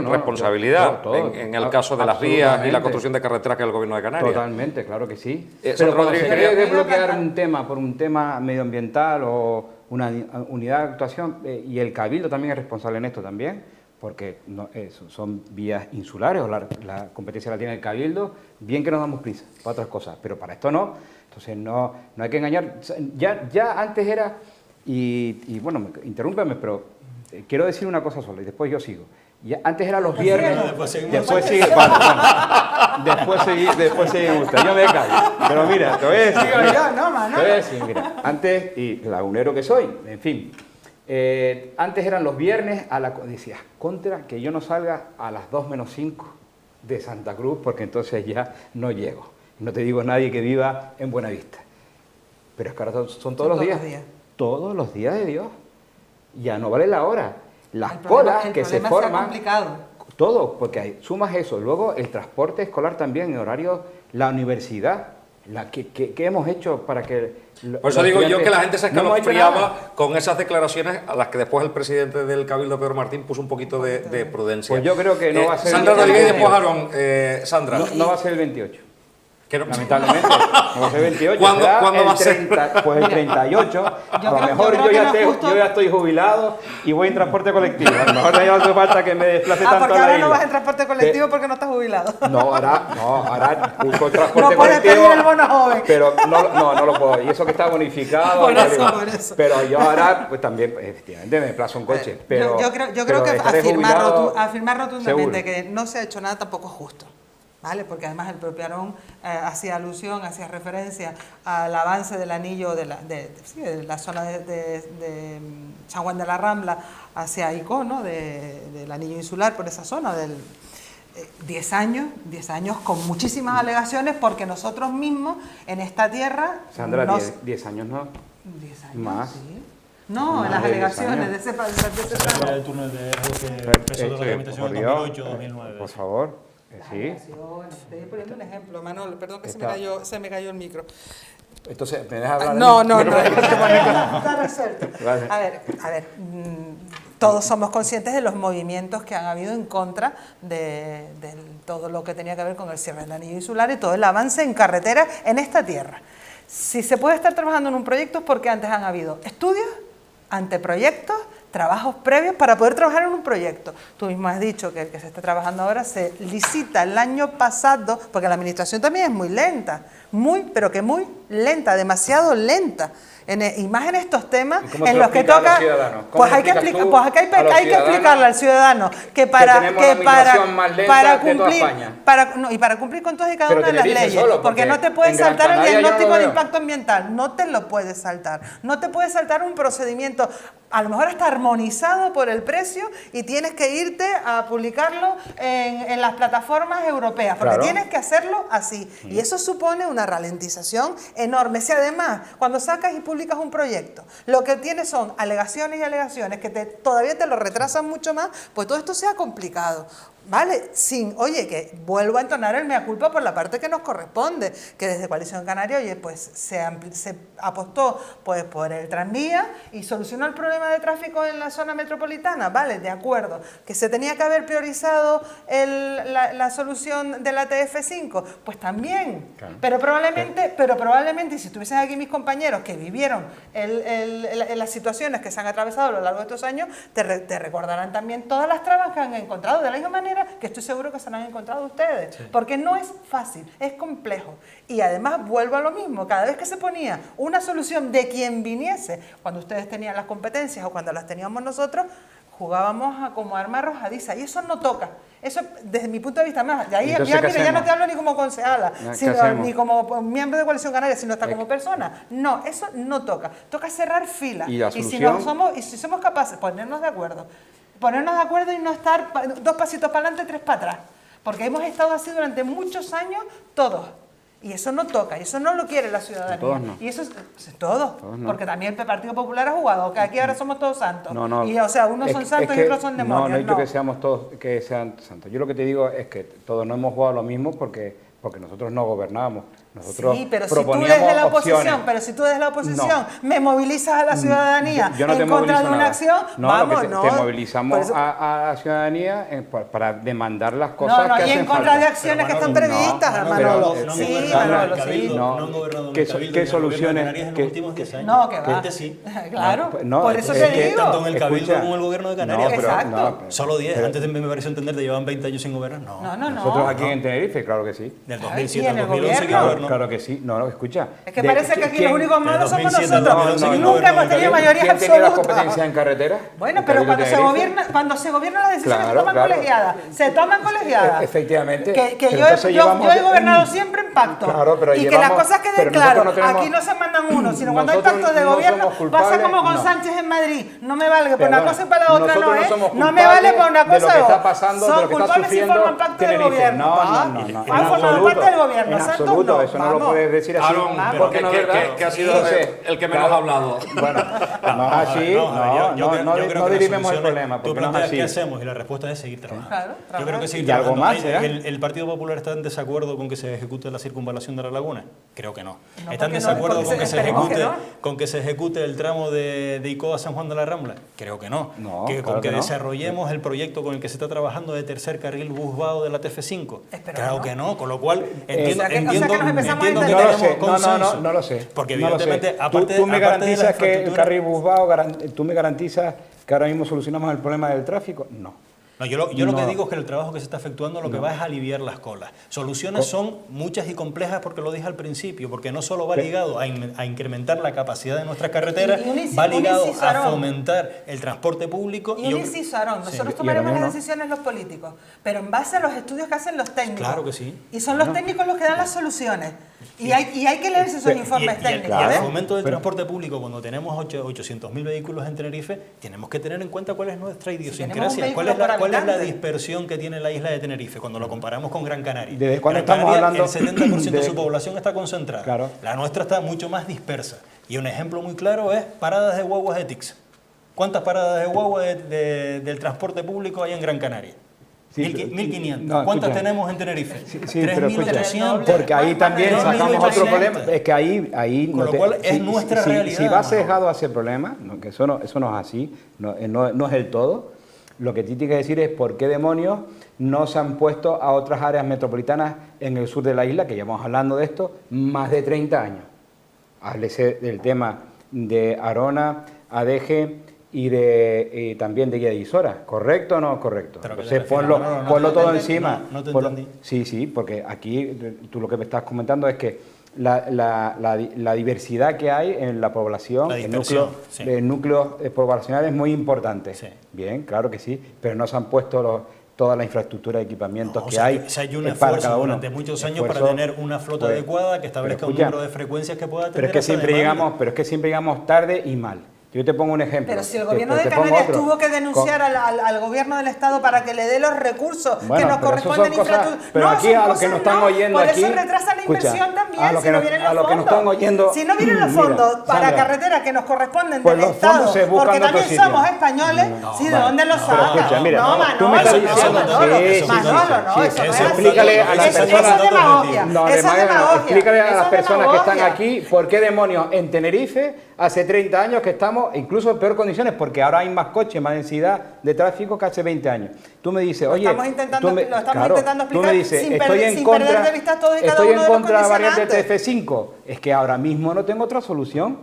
responsabilidad. En el caso de las vías y la construcción de carreteras que es el Gobierno de Canarias. Totalmente, claro que sí. Pero cuando se quiere desbloquear un tema por un tema medioambiental o una unidad de actuación, y el Cabildo también es responsable en esto también, porque son vías insulares, o la competencia la tiene el Cabildo, bien que nos damos prisa para otras cosas, pero para esto no. Entonces no hay que engañar. Ya antes era, y bueno, interrúmpeme, pero quiero decir una cosa sola y después yo sigo. Ya, antes era los viernes, después sigue usted, yo me callo. Pero mira, te voy a decir, mira, antes, y lagunero que soy, en fin, antes eran los viernes, decías, contra que yo no salga a las 2 menos 5 de Santa Cruz, porque entonces ya no llego. No te digo nadie que viva en Buenavista. Pero es que ahora son todos los días. Todos los días de Dios. Ya no vale la hora. Las colas que se forman, todo, porque sumas eso, luego el transporte escolar también, en horarios, la universidad, ¿qué hemos hecho para que... Por eso digo yo que la gente se escalofriaba con esas declaraciones a las que después el presidente del Cabildo, Pedro Martín, puso un poquito de prudencia. Pues yo creo que no va a ser... Sandra Rodríguez y después Aarón. Sandra. No va a ser el 28. No. Lamentablemente, no va a ser el 28, ¿Cuándo va a ser? Pues el 38, a lo mejor yo ya estoy jubilado y voy en transporte colectivo, a lo mejor no hace falta que me desplace tanto a la isla. Porque ahora no vas en transporte colectivo porque no estás jubilado. No, ahora uso transporte colectivo. No puedes pedir el bono joven. Pero no lo puedo, y eso que está bonificado. Por eso. Pero yo ahora, pues también, efectivamente, me desplazo en coche. Pero, yo creo que afirmar rotundamente seguro que no se ha hecho nada tampoco es justo. ¿Vale? Porque además el propio Aarón hacía alusión, hacía referencia al avance del anillo de la zona de San Juan de la Rambla hacia Icó, ¿no? Del anillo insular por esa zona, 10 años con muchísimas alegaciones, porque nosotros mismos en esta tierra... Sandra, 10 años no. 10 años, más. Sí. No, en las alegaciones de ese tramo. Era el turno de que empezó la tramitación en 2008-2009. Por favor. Sí. Estoy poniendo un ejemplo, Manolo, perdón que se me cayó el micro. Entonces, ¿me dejas hablar? No, está resuelto. Vale. A ver, todos somos conscientes de los movimientos que han habido en contra de todo lo que tenía que ver con el cierre del anillo insular y todo el avance en carretera en esta tierra. Si se puede estar trabajando en un proyecto es porque antes han habido estudios, anteproyectos, trabajos previos para poder trabajar en un proyecto. Tú mismo has dicho que el que se está trabajando ahora se licita el año pasado, porque la administración también es muy lenta, pero que muy lenta, demasiado lenta. Y más en estos temas en los que toca, pues hay que explicarle al ciudadano que para cumplir con todas y cada una de las leyes, porque no te puedes saltar el diagnóstico de impacto ambiental, no te lo puedes saltar, no te puedes saltar un procedimiento, a lo mejor está armonizado por el precio y tienes que irte a publicarlo en las plataformas europeas, porque tienes que hacerlo así, y eso supone una ralentización enorme. Si además, cuando sacas y publicas un proyecto, lo que tienes son alegaciones y alegaciones que todavía te lo retrasan mucho más, pues todo esto sea complicado. ¿Vale? Oye, que vuelvo a entonar el mea culpa por la parte que nos corresponde, que desde Coalición Canaria, oye, pues se apostó pues por el tranvía y solucionó el problema de tráfico en la zona metropolitana, ¿vale? De acuerdo. Que se tenía que haber priorizado la solución de la TF5, pues también. Claro. Pero probablemente, y si estuviesen aquí mis compañeros que vivieron las situaciones que se han atravesado a lo largo de estos años, te recordarán también todas las trabas que han encontrado, de la misma manera que estoy seguro que se han encontrado ustedes, porque no es fácil, es complejo. Y además vuelvo a lo mismo, cada vez que se ponía una solución de quien viniese, cuando ustedes tenían las competencias o cuando las teníamos nosotros, jugábamos a como arma arrojadiza, y eso no toca. Eso, desde mi punto de vista, más, de ahí ya no te hablo ni como concejala, ni como miembro de Coalición Canaria, sino hasta como persona. No, eso no toca. Toca cerrar filas. Y si somos capaces de ponernos de acuerdo y no estar 2 pasitos para adelante, 3 para atrás. Porque hemos estado así durante muchos años todos. Y eso no toca, y eso no lo quiere la ciudadanía. Todos no. Y eso es todos no. Porque también el Partido Popular ha jugado, que aquí ahora somos todos santos. No. Y o sea, unos son santos y otros son demonios. No he dicho que seamos todos, que sean santos. Yo lo que te digo es que todos no hemos jugado lo mismo porque nosotros no gobernábamos. Nosotros sí, pero si tú proponíamos desde la opciones. oposición, pero si tú desde la oposición No. me movilizas a la ciudadanía Yo no te en contra de movilizo una nada. acción, No, vamos, lo que no. te movilizamos Por eso- a la ciudadanía para demandar las cosas no, que y en hacen contra falta. de acciones que están Pero, previstas, no, Manolo. pero, Sí, gobernado Manolo, en sí. Cabildo, No. no han gobernado en ¿Qué el Cabildo qué ni en el gobierno de soluciones? Canarias en los últimos 10 años. No, que va. Este sí. Claro, No, por eso es te que digo. Tanto en el Cabildo Escucha. como en el gobierno de Canarias. No, pero- Exacto. no, pero- Solo 10. pero- Antes me pareció entender que llevaban 20 años sin gobernar. No. No. Nosotros aquí en Tenerife, claro que sí. Del ¿Y 2007 en al el 2011 que gobierno? gobernó. Claro que sí. No, escucha. Es que parece que aquí los únicos malos somos 2007, nosotros. no, y no, nunca hemos tenido mayorías ¿Quién tiene las absolutas. competencias en carretera? Bueno, ¿El pero Cabildo cuando se Tenerife? gobiernan las decisiones Claro, se toman claro. colegiadas. Se toman colegiadas. Efectivamente. Que Pero yo entonces llevamos he gobernado siempre en pacto. Claro, pero y que las llevamos- cosas queden pero nosotros claras. no tenemos- Aquí no se mandan uno, sino cuando hay Nosotros pactos de no gobierno somos culpables, pasa como con no. Sánchez en Madrid. No me vale que para una Perdona, cosa y para la otra nosotros no, ¿eh? somos No me vale para una culpables cosa de o lo que está otra. pasando, de Son lo que está culpables si sufriendo forman parte del Tenerife. gobierno. No, ¿va? no, no, no. Han formado parte del gobierno. En santos absoluto, no. eso no lo Vamos. puedes decir así. Aaron, porque no es verdad. que ha sido Entonces, el que menos ha hablado. Bueno, no es así, no dirimemos el problema, Tú porque no es planteas así. qué hacemos y la respuesta es seguir trabajando. Claro, Yo creo que seguir ¿Y algo trabajando. más, será? ¿El Partido Popular está en desacuerdo con que se ejecute la circunvalación de la laguna? Creo que no. No, ¿Está en porque no, desacuerdo porque con que se esperemos que ejecute, no. con que se ejecute el tramo de Icó a San Juan de la Rambla? Creo que no. No, Con claro que que no. desarrollemos el proyecto con el que se está trabajando de tercer carril Busbao de la TF5. Espero Claro que que no. Con lo cual o entiendo, sea que nos entiendo empezamos a que entender. No lo tenemos sé, consenso. no lo sé. Porque no lo sé. evidentemente, aparte tú me aparte de la garantizas que el infraestructura- carril Busbao, tú me garantizas que ahora mismo solucionamos el problema del tráfico. No. No, yo lo que No. digo es que el trabajo que se está efectuando lo que va es aliviar las colas. Soluciones son muchas y complejas porque lo dije al principio, porque no solo va ligado a incrementar la capacidad de nuestras carreteras, Y un inciso, va ligado un inciso, a Aarón. fomentar el transporte público. Y un inciso, Aarón, nosotros y tomaremos ahora las mismo- decisiones los políticos, pero en base a los estudios que hacen los técnicos. Claro que sí. Y son los técnicos los que dan las soluciones. Y hay que leerse esos informes técnicos. Y el ¿eh? fomento del Pero- transporte público, cuando tenemos 800.000 vehículos en Tenerife, tenemos que tener en cuenta cuál es nuestra tenemos un idiosincrasia, vehículo cuál es la por habitante. dispersión que tiene la isla de Tenerife cuando lo comparamos con Gran Canaria. ¿Desde cuándo Gran estamos Canaria, hablando el 70% de de- su población está concentrada. Claro. La nuestra está mucho más dispersa. Y un ejemplo muy claro es paradas de guaguas de TICS. ¿Cuántas paradas de guagua del transporte público hay en Gran Canaria? Sí, 1.500. no, ¿Cuántas escucha. tenemos en Tenerife? Sí, pero escucha, 3.800. porque ahí también Más de sacamos 2.800. otro problema. Es que ahí Con lo cual es nuestra realidad, Si va Manolo. sesgado a ese problema, que eso no es así, no es el todo, lo que tú tienes que decir es por qué demonios no se han puesto a otras áreas metropolitanas en el sur de la isla, que llevamos hablando de esto, más de 30 años. Háblese del tema de Arona, Adeje y también de Guía de Isora. ¿Correcto o no correcto? Pero que te Entonces refieres, no ponlo te todo entendí. encima. No te Ponlo- entendí. Sí, porque aquí tú lo que me estás comentando es que la diversidad que hay en la población, La el dispersión, núcleo, sí. el núcleo poblacional es muy importante. Sí. Bien, claro que sí, pero no se han puesto toda la infraestructura de equipamientos No, que se hay. ha hecho un para esfuerzo cada uno. durante muchos años para Esfuerzo, tener una flota pues, adecuada que establezca pero escucha, un número de frecuencias que pueda atender pero es que esa siempre demanda. llegamos tarde y mal. Yo te pongo un ejemplo. Pero si el te- gobierno te de pongo Canarias otro. tuvo que denunciar al gobierno del Estado para que le dé los recursos que Bueno, nos pero eso corresponden son cosas- infraestructura. pero aquí son a los que cosas nos están oyendo por aquí, eso retrasa la escucha, inversión también, a los si que no nos- vienen a los los que nos fondos. están oyendo, Si no vienen los mira, fondos para Sandra, carreteras que nos corresponden pues del los fondos Estado, se buscan porque en otro también sitio. somos españoles, ¿sí? ¿De dónde los pero sacan? escucha, mira, no, tú me Manolo, estás no, diciendo- Manolo, sí, sí, Manolo, sí, no, sí, eso no es eso así. explícale a las Eso es personas- demagogia, No, eso es Magdalena, demagogia. explícale a Eso las es personas que están demagogia. aquí por qué demonios en Tenerife hace 30 años que estamos incluso en peor condiciones porque ahora hay más coches, más densidad de tráfico que hace 20 años. Tú me dices, oye, estamos intentando intentando tú me explicar dices, sin estoy perder- en sin contra, perder de vista todos y cada estoy uno en de los contra de la variante condicionantes. TF5. Es que ahora mismo no tengo otra solución.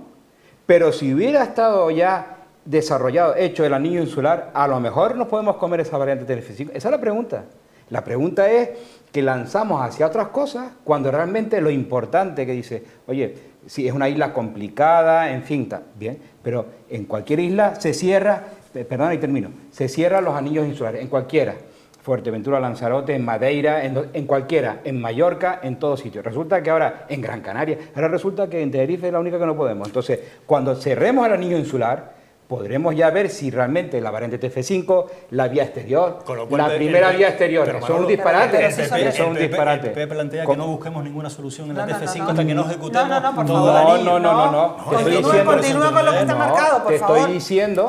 Pero si hubiera estado ya desarrollado, hecho el anillo insular, a lo mejor nos podemos comer esa variante TF5. Esa es la pregunta. La pregunta es que lanzamos hacia otras cosas cuando realmente lo importante que dice, oye, si es una isla complicada, en fin, está bien, pero en cualquier isla se cierra, perdona y termino, se cierran los anillos insulares, en cualquiera. Fuerteventura, Lanzarote, en Madeira, en cualquiera, en Mallorca, en todos sitios. Resulta que ahora en Gran Canaria, ahora resulta que en Tenerife es la única que no podemos. Entonces, cuando cerremos el anillo insular, podremos ya ver si realmente la variante TF5, la vía exterior, Con lo cual, la primera vía exterior, pero eso es un Manolo, disparate, pero eso si son- es un disparate. El PP plantea que no busquemos ninguna solución en la No, no, TF5 no, no. hasta que no ejecutemos No, por todo favor. el anillo. No. Te estoy diciendo- Continúa con lo que está marcado, por te favor. estoy diciendo,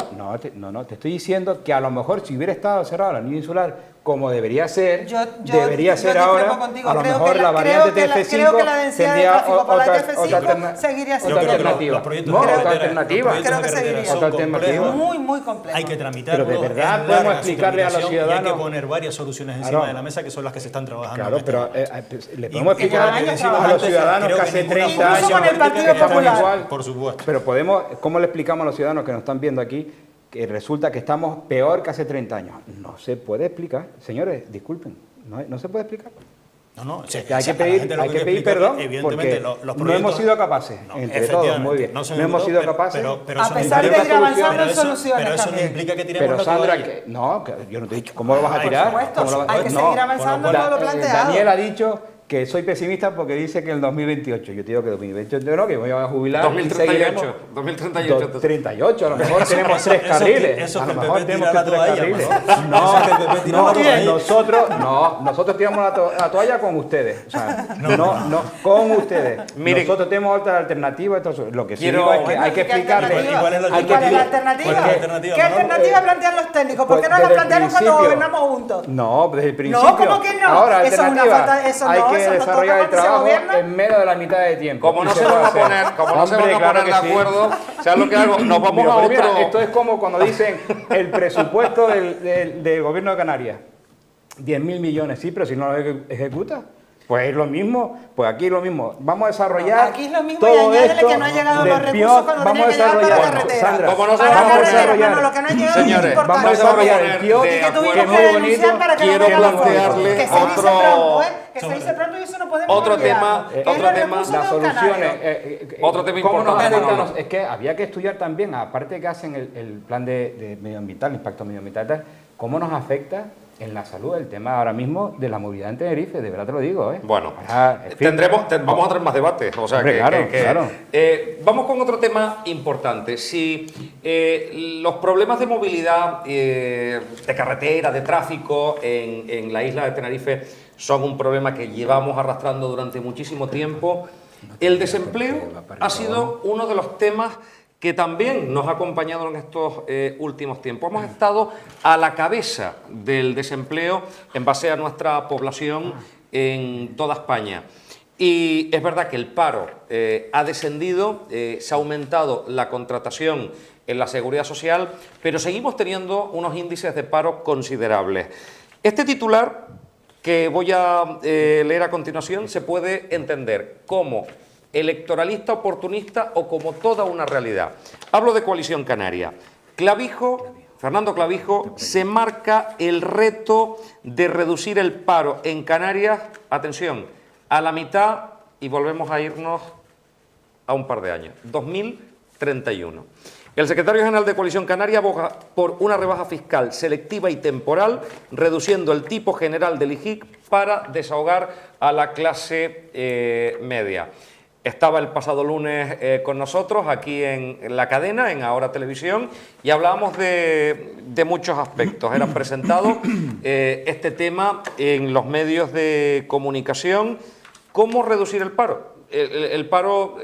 te estoy diciendo que a lo mejor si hubiera estado cerrado el anillo insular como debería ser, Yo debería ser discrepo ahora, contigo. a lo Creo mejor que la variante creo TF5 que la densidad de tendría tráfico por la otra TF5 seguiría siendo otra alternativa. Los proyectos No, de otra carretera- alternativa. los proyectos Creo de que carretera seguiría. son Otra alternativa. complejos. muy, muy complejo. Hay que tramitarlo. Pero de verdad es podemos larga su explicarle a los tramitación y hay ciudadanos. que poner varias soluciones encima Claro. de la mesa que son las que se están trabajando. Claro, en este pero momento. le podemos Y explicar como a decíamos los antes, ciudadanos creo que que hace ninguna 30 Incluso años con el Partido que estamos Popular. igual. Por supuesto. Pero ¿cómo le explicamos a los ciudadanos que nos están viendo aquí que resulta que estamos peor que hace 30 años? No se puede explicar. Señores, disculpen, no se puede explicar. No, Es que hay que pedir perdón porque no hemos sido capaces, entre todos, muy bien. No hemos sido capaces. A pesar de ir avanzando en soluciones pero eso no también. implica que tiremos Pero la Sandra, toalla. que yo no te he dicho, ¿cómo lo vas a tirar? supuesto, ¿Cómo lo vas- hay que seguir avanzando en todo lo planteado. Daniel ha dicho que soy pesimista porque dice que en el 2028. Yo te digo que 2028 no, que me voy a jubilar. 2038. 2038. 38, a lo mejor tenemos 3 carriles. eso A que lo el mejor PP tenemos tira la 3 toalla, carriles. ¿no? Eso que el PP tira la toalla. Nosotros tiramos la toalla con ustedes. O sea, no, con ustedes. Miren, nosotros tenemos otra alternativa. Lo que sí quiero- digo es que Bueno, hay que ¿y qué explicarle. alternativa? ¿Cuál es la ¿Y cuál es la alternativa? alternativa? ¿Cuál es la alternativa, ¿Qué Manolo? alternativa plantean los técnicos? ¿Por qué no la desde el plantearon cuando principio. gobernamos juntos? No, desde el principio. ¿cómo que no? Ahora, Eso es una alternativa. falta- eso hay no, que eso no desarrollar toca el cuando se trabajo gobierna. en medio de la mitad de tiempo. Como Y no se puede van a hacer. poner, como no se Hombre, van a claro poner que de sí. acuerdo, ¿sabes lo que hago? Nos vamos Mira, a pues mira, otro. esto es como cuando dicen el presupuesto del gobierno de Canarias. 10.000 millones, sí, pero si no lo ejecuta. Pues es lo mismo, pues aquí es lo mismo. Vamos a desarrollar Aquí es lo mismo y todo añádele esto que no han llegado del los recursos PIOC, cuando vamos tenían a que llegar para la desarrollar, carretera. Sandra, Como no se Para van a la poner- carretera, Manolo, lo que no ha llegado Señores, es importante. vamos a no se van a desarrollar poner el PIOC, de Y que acuerdo. tuvimos que es que muy denunciar bonito. para que Quiero no vengan los fondos. plantearle Que se dice otro- pronto, que se dice pronto y eso no podemos Otro olvidarlo, tema, que es otro los tema, recursos las de un soluciones. canario. Otro tema ¿Cómo nos importante, afectan Manolo. es que había que estudiar también, aparte que hacen el plan de medioambiental, impacto medioambiental, tal, cómo nos afecta en la salud el tema ahora mismo de la movilidad en Tenerife, de verdad te lo digo. Bueno, Ahora, en fin. vamos a tener más debates. O sea, Hombre, claro. Vamos con otro tema importante. Si los problemas de movilidad, de carretera, de tráfico en la isla de Tenerife son un problema que llevamos arrastrando durante muchísimo tiempo, el desempleo ha sido uno de los temas que también nos ha acompañado en estos últimos tiempos. Hemos estado a la cabeza del desempleo en base a nuestra población en toda España. Y es verdad que el paro ha descendido, se ha aumentado la contratación en la seguridad social, pero seguimos teniendo unos índices de paro considerables. Este titular que voy a leer a continuación se puede entender como electoralista oportunista o como toda una realidad. Hablo de Coalición Canaria. Fernando Clavijo se marca el reto de reducir el paro en Canarias, atención, a la mitad y volvemos a irnos a un par de años, 2031. El secretario general de Coalición Canaria aboga por una rebaja fiscal selectiva y temporal, reduciendo el tipo general del IGIC para desahogar a la clase media. Estaba el pasado lunes con nosotros aquí en la cadena, en Ahora Televisión, y hablábamos de muchos aspectos. Era presentado este tema en los medios de comunicación. ¿Cómo reducir el paro? El paro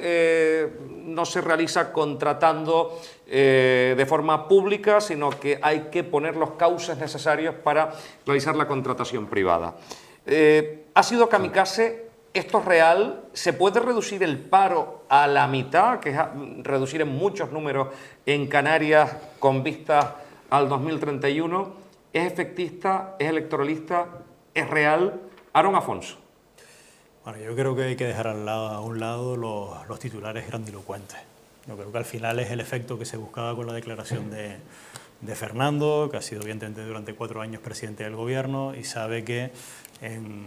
no se realiza contratando de forma pública, sino que hay que poner los cauces necesarios para realizar la contratación privada. Ha sido kamikaze. ¿Esto es real? ¿Se puede reducir el paro a la mitad, que es reducir en muchos números en Canarias con vistas al 2031? ¿Es efectista? ¿Es electoralista? ¿Es real? Aarón Afonso. Bueno, yo creo que hay que dejar a un lado los titulares grandilocuentes. Yo creo que al final es el efecto que se buscaba con la declaración de Fernando, que ha sido evidentemente durante 4 años presidente del gobierno y sabe que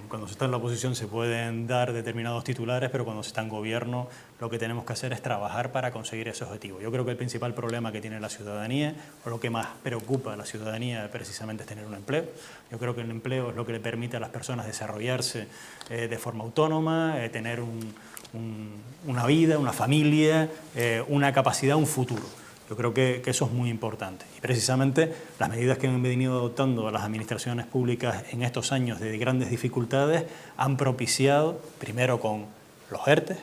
cuando se está en la oposición se pueden dar determinados titulares, pero cuando se está en gobierno lo que tenemos que hacer es trabajar para conseguir ese objetivo. Yo creo que el principal problema que tiene la ciudadanía, o lo que más preocupa a la ciudadanía precisamente es tener un empleo. Yo creo que el empleo es lo que le permite a las personas desarrollarse de forma autónoma, tener una vida, una familia, una capacidad, un futuro. Yo creo que eso es muy importante y precisamente las medidas que han venido adoptando las administraciones públicas en estos años de grandes dificultades han propiciado, primero con los ERTE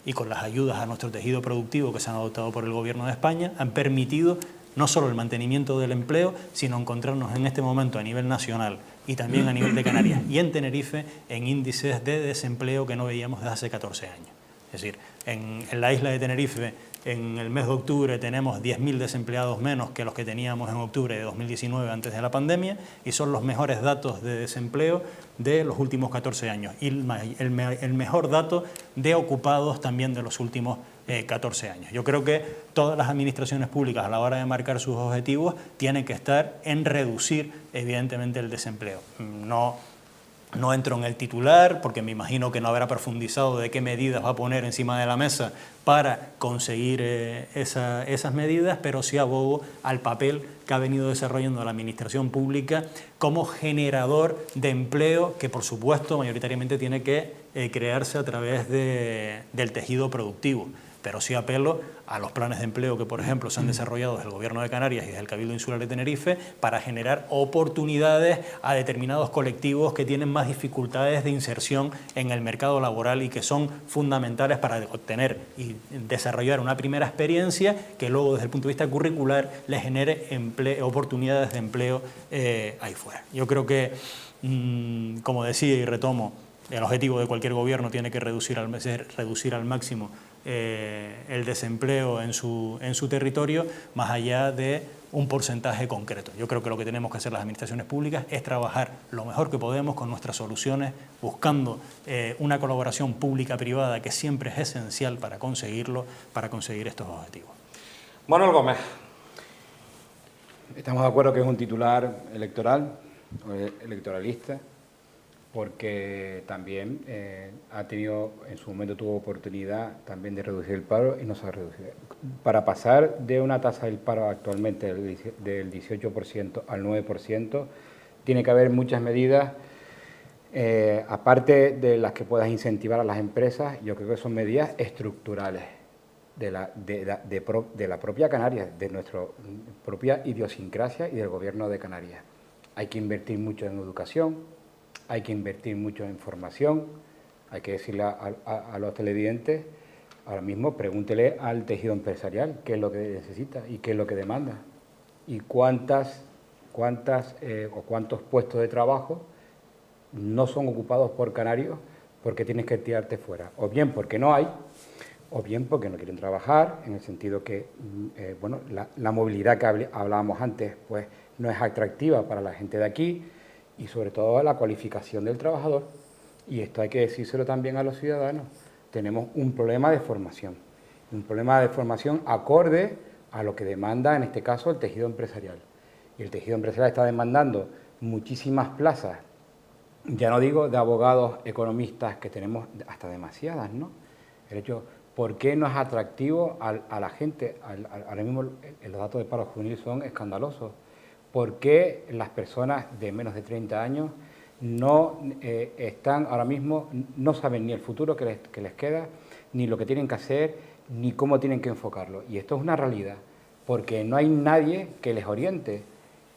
y con las ayudas a nuestro tejido productivo que se han adoptado por el Gobierno de España, han permitido no solo el mantenimiento del empleo, sino encontrarnos en este momento a nivel nacional y también a nivel de Canarias y en Tenerife en índices de desempleo que no veíamos desde hace 14 años. Es decir, en la isla de Tenerife en el mes de octubre tenemos 10.000 desempleados menos que los que teníamos en octubre de 2019 antes de la pandemia y son los mejores datos de desempleo de los últimos 14 años y el mejor dato de ocupados también de los últimos 14 años. Yo creo que todas las administraciones públicas a la hora de marcar sus objetivos tienen que estar en reducir evidentemente el desempleo. No entro en el titular porque me imagino que no habrá profundizado de qué medidas va a poner encima de la mesa para conseguir esas medidas, pero sí abogo al papel que ha venido desarrollando la administración pública como generador de empleo que, por supuesto, mayoritariamente tiene que crearse a través del tejido productivo. Pero sí apelo a los planes de empleo que, por ejemplo, se han desarrollado desde el Gobierno de Canarias y desde el Cabildo Insular de Tenerife para generar oportunidades a determinados colectivos que tienen más dificultades de inserción en el mercado laboral y que son fundamentales para obtener y desarrollar una primera experiencia que luego, desde el punto de vista curricular, les genere oportunidades de empleo ahí fuera. Yo creo que, como decía y retomo, el objetivo de cualquier gobierno tiene que reducir al máximo el desempleo en su territorio, más allá de un porcentaje concreto. Yo creo que lo que tenemos que hacer las administraciones públicas es trabajar lo mejor que podemos con nuestras soluciones, buscando una colaboración pública-privada que siempre es esencial para conseguir estos objetivos. Manuel Gómez. Estamos de acuerdo que es un titular electoral, electoralista, porque también en su momento tuvo oportunidad también de reducir el paro y no se ha reducido. Para pasar de una tasa del paro actualmente del 18% al 9%, tiene que haber muchas medidas, aparte de las que puedas incentivar a las empresas, yo creo que son medidas estructurales de la propia Canarias, de nuestra propia idiosincrasia y del Gobierno de Canarias. Hay que invertir mucho en educación, hay que invertir mucho en formación, hay que decirle a los televidentes, ahora mismo pregúntele al tejido empresarial qué es lo que necesita y qué es lo que demanda y cuántos puestos de trabajo no son ocupados por canarios porque tienes que tirarte fuera, o bien porque no hay, o bien porque no quieren trabajar, en el sentido que la movilidad que hablábamos antes pues no es atractiva para la gente de aquí, y sobre todo la cualificación del trabajador, y esto hay que decírselo también a los ciudadanos. Tenemos un problema de formación acorde a lo que demanda en este caso el tejido empresarial. Y el tejido empresarial está demandando muchísimas plazas, ya no digo de abogados, economistas, que tenemos hasta demasiadas, ¿no? El hecho, ¿por qué no es atractivo a la gente? Ahora mismo los datos de paro juvenil son escandalosos. ¿Por qué las personas de menos de 30 años no están ahora mismo, no saben ni el futuro que les queda, ni lo que tienen que hacer, ni cómo tienen que enfocarlo? Y esto es una realidad, porque no hay nadie que les oriente.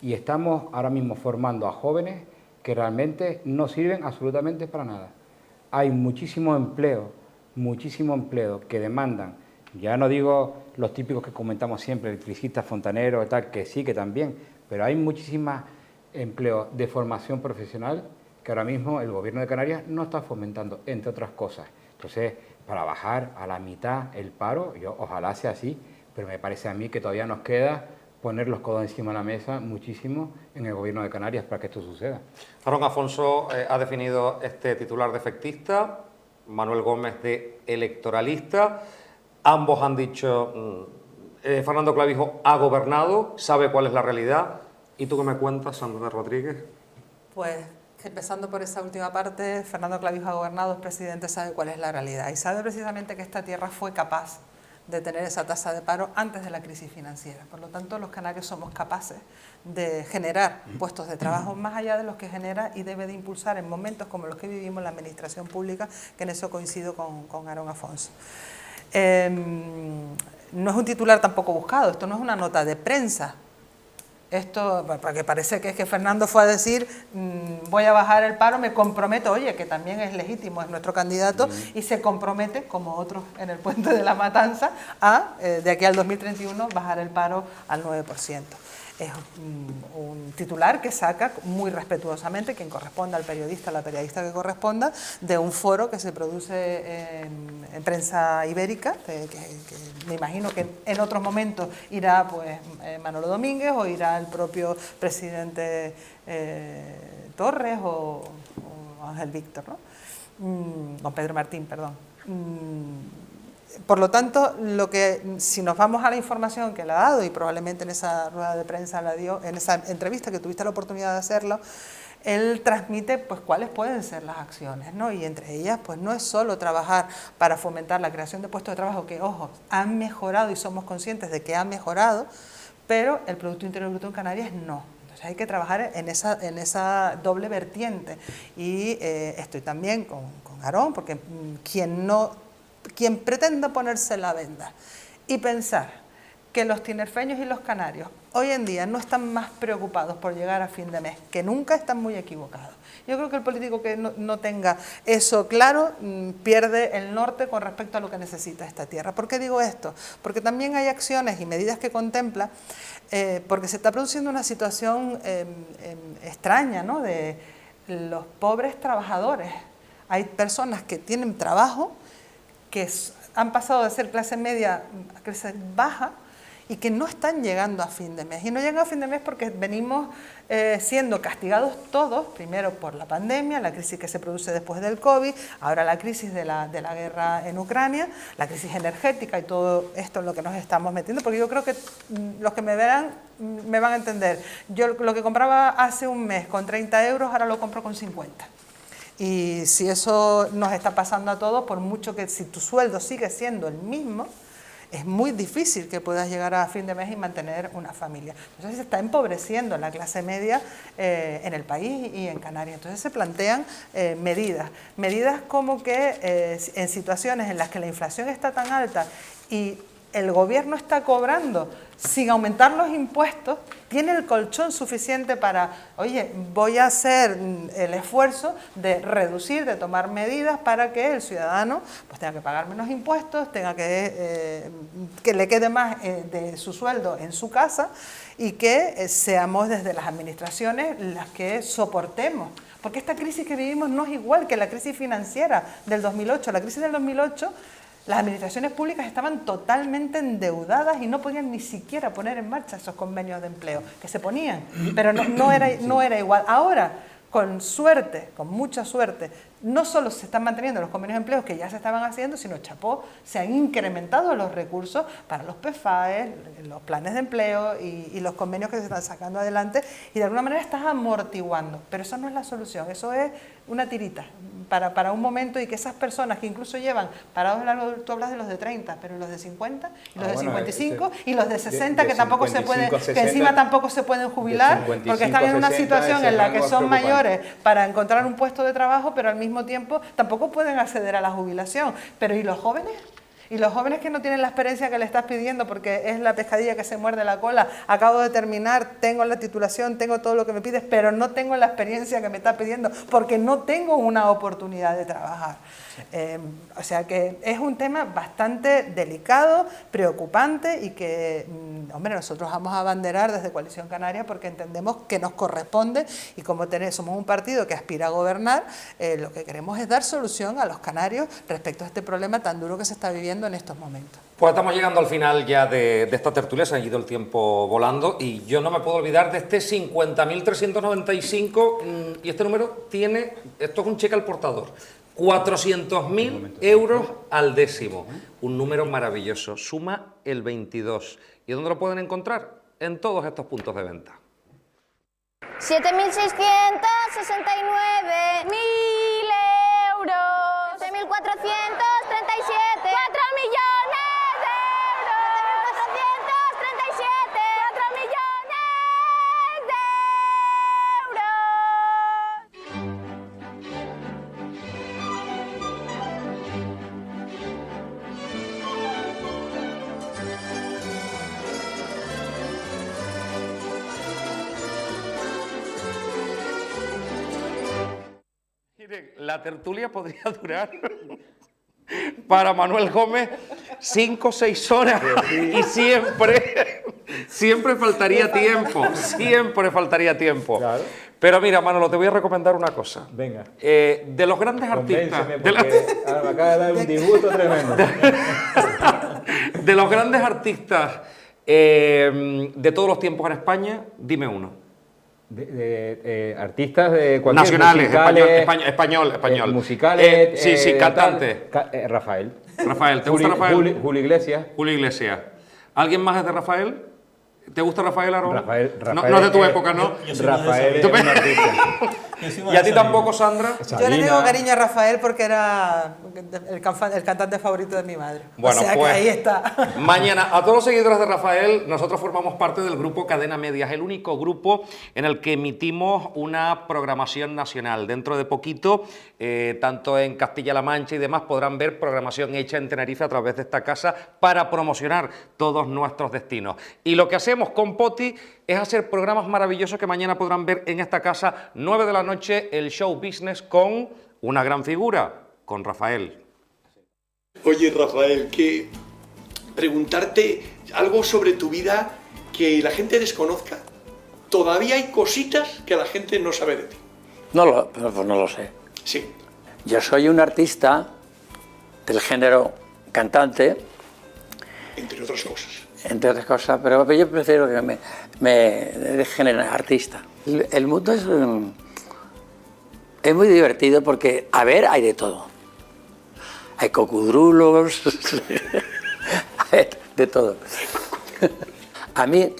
Y estamos ahora mismo formando a jóvenes que realmente no sirven absolutamente para nada. Hay muchísimo empleo que demandan, ya no digo los típicos que comentamos siempre, electricistas, fontaneros y tal, que sí, que también, pero hay muchísimos empleos de formación profesional que ahora mismo el Gobierno de Canarias no está fomentando, entre otras cosas. Entonces, para bajar a la mitad el paro, ojalá sea así, pero me parece a mí que todavía nos queda poner los codos encima de la mesa muchísimo en el Gobierno de Canarias para que esto suceda. Aarón Afonso ha definido este titular de efectista, Manuel Gómez de electoralista. Ambos han dicho, Fernando Clavijo ha gobernado, sabe cuál es la realidad. ¿Y tú qué me cuentas, Sandra Rodríguez? Pues, empezando por esa última parte, Fernando Clavijo ha gobernado, es presidente, sabe cuál es la realidad y sabe precisamente que esta tierra fue capaz de tener esa tasa de paro antes de la crisis financiera. Por lo tanto, los canarios somos capaces de generar puestos de trabajo más allá de los que genera y debe de impulsar en momentos como los que vivimos la administración pública, que en eso coincido con Aarón Afonso. No es un titular tampoco buscado, esto no es una nota de prensa. Esto, porque parece que es que Fernando fue a decir, voy a bajar el paro, me comprometo, oye, que también es legítimo, es nuestro candidato, y se compromete, como otros en el puente de la Matanza, a, de aquí al 2031, bajar el paro al 9%. es un titular que saca muy respetuosamente quien corresponda al periodista, la periodista que corresponda, de un foro que se produce en prensa ibérica, que me imagino que en otros momentos irá pues Manolo Domínguez o irá el propio presidente Torres o Ángel Víctor, ¿no? Don Pedro Martín, perdón. Por lo tanto, si nos vamos a la información que le ha dado, y probablemente en esa rueda de prensa la dio, en esa entrevista que tuviste la oportunidad de hacerlo, él transmite pues cuáles pueden ser las acciones, ¿no? Y entre ellas pues no es solo trabajar para fomentar la creación de puestos de trabajo, que ojo, han mejorado y somos conscientes de que han mejorado, pero el Producto Interior Bruto en Canarias no. Entonces hay que trabajar en esa doble vertiente. Y estoy también con Aarón, porque quien pretenda ponerse la venda y pensar que los tinerfeños y los canarios hoy en día no están más preocupados por llegar a fin de mes, que nunca, están muy equivocados. Yo creo que el político que no tenga eso claro pierde el norte con respecto a lo que necesita esta tierra. ¿Por qué digo esto? Porque también hay acciones y medidas que contempla, porque se está produciendo una situación extraña, ¿no?, de los pobres trabajadores. Hay personas que tienen trabajo, que han pasado de ser clase media a clase baja y que no están llegando a fin de mes. Y no llegan a fin de mes porque venimos siendo castigados todos, primero por la pandemia, la crisis que se produce después del COVID, ahora la crisis de la guerra en Ucrania, la crisis energética y todo esto en lo que nos estamos metiendo, porque yo creo que los que me verán me van a entender. Yo lo que compraba hace un mes con 30 euros, ahora lo compro con 50. Y si eso nos está pasando a todos, por mucho que si tu sueldo sigue siendo el mismo, es muy difícil que puedas llegar a fin de mes y mantener una familia. Entonces se está empobreciendo la clase media en el país y en Canarias. Entonces se plantean medidas como que en situaciones en las que la inflación está tan alta y el gobierno está cobrando sin aumentar los impuestos, tiene el colchón suficiente para, oye, voy a hacer el esfuerzo de reducir, de tomar medidas para que el ciudadano pues tenga que pagar menos impuestos, tenga que le quede más de su sueldo en su casa y que seamos desde las administraciones las que soportemos. Porque esta crisis que vivimos no es igual que la crisis financiera del 2008. La crisis del 2008, las administraciones públicas estaban totalmente endeudadas y no podían ni siquiera poner en marcha esos convenios de empleo, que se ponían, pero no era igual. Ahora, con suerte, con mucha suerte, no solo se están manteniendo los convenios de empleo que ya se estaban haciendo, sino chapó, se han incrementado los recursos para los PFAE, los planes de empleo y los convenios que se están sacando adelante, y de alguna manera estás amortiguando, pero eso no es la solución, eso es una tirita para un momento, y que esas personas que incluso llevan parados largo, tú hablas de los de 30, pero los de 50, y los de 55, y los de 60 que tampoco se pueden, que encima tampoco se pueden jubilar, porque están en una situación en la que son mayores para encontrar un puesto de trabajo, pero al mismo tiempo tampoco pueden acceder a la jubilación. Pero ¿y los jóvenes? Y los jóvenes que no tienen la experiencia que le estás pidiendo, porque es la pescadilla que se muerde la cola, acabo de terminar, tengo la titulación, tengo todo lo que me pides, pero no tengo la experiencia que me estás pidiendo, porque no tengo una oportunidad de trabajar. O sea que es un tema bastante delicado, preocupante, y que, hombre, nosotros vamos a abanderar desde Coalición Canaria porque entendemos que nos corresponde, y como somos un partido que aspira a gobernar, lo que queremos es dar solución a los canarios respecto a este problema tan duro que se está viviendo en estos momentos. Pues estamos llegando al final ya de esta tertulia, se ha ido el tiempo volando, y yo no me puedo olvidar de este 50.395, y este número tiene, esto es un cheque al portador, 400.000 euros al décimo, un número maravilloso, suma el 22. ¿Y dónde lo pueden encontrar? En todos estos puntos de venta. 7.669.000 euros. 7.437. 4 millones de euros. 7.437. 4 millones de Miren, la tertulia podría durar para Manuel Gómez 5 o 6 horas y siempre faltaría tiempo, siempre faltaría tiempo. Claro. Pero mira, Manolo, te voy a recomendar una cosa. Venga. De los grandes artistas... Convénceme, porque ahora me acaba de dar un disgusto tremendo. De los grandes artistas de todos los tiempos en España, dime uno. Artistas de cualquier Nacionales, musicales, español. musicales. Sí, cantante. Rafael. Rafael, ¿te gusta Rafael? Julio Iglesias. Julio Iglesias. ¿Alguien más es de Rafael? ¿Te gusta Rafael, Aarón? Rafael, no es de tu época, ¿no? Yo soy más de Rafael es esa- un artista. yo soy más ¿Y a de ti esa tampoco, línea. Sandra? Yo le tengo Sabina. cariño a Rafael porque era el cantante favorito de mi madre. Bueno, o sea pues, que ahí está. Mañana, a todos los seguidores de Rafael, nosotros formamos parte del grupo Cadena Medias, el único grupo en el que emitimos una programación nacional. Dentro de poquito, tanto en Castilla-La Mancha y demás, podrán ver programación hecha en Tenerife a través de esta casa para promocionar todos nuestros destinos. Y lo que hacemos con Poti es hacer programas maravillosos que mañana podrán ver en esta casa, 9 de la noche, el show business con una gran figura, con Rafael. Oye, Rafael, que preguntarte algo sobre tu vida que la gente desconozca. Todavía hay cositas que la gente no sabe de ti. Pues no lo sé. Sí. Yo soy un artista del género cantante, Entre otras cosas. entre otras cosas, pero yo prefiero que me dejen artista. El mundo es muy divertido porque, a ver, hay de todo. Hay cocodrulos, hay de todo. A mí,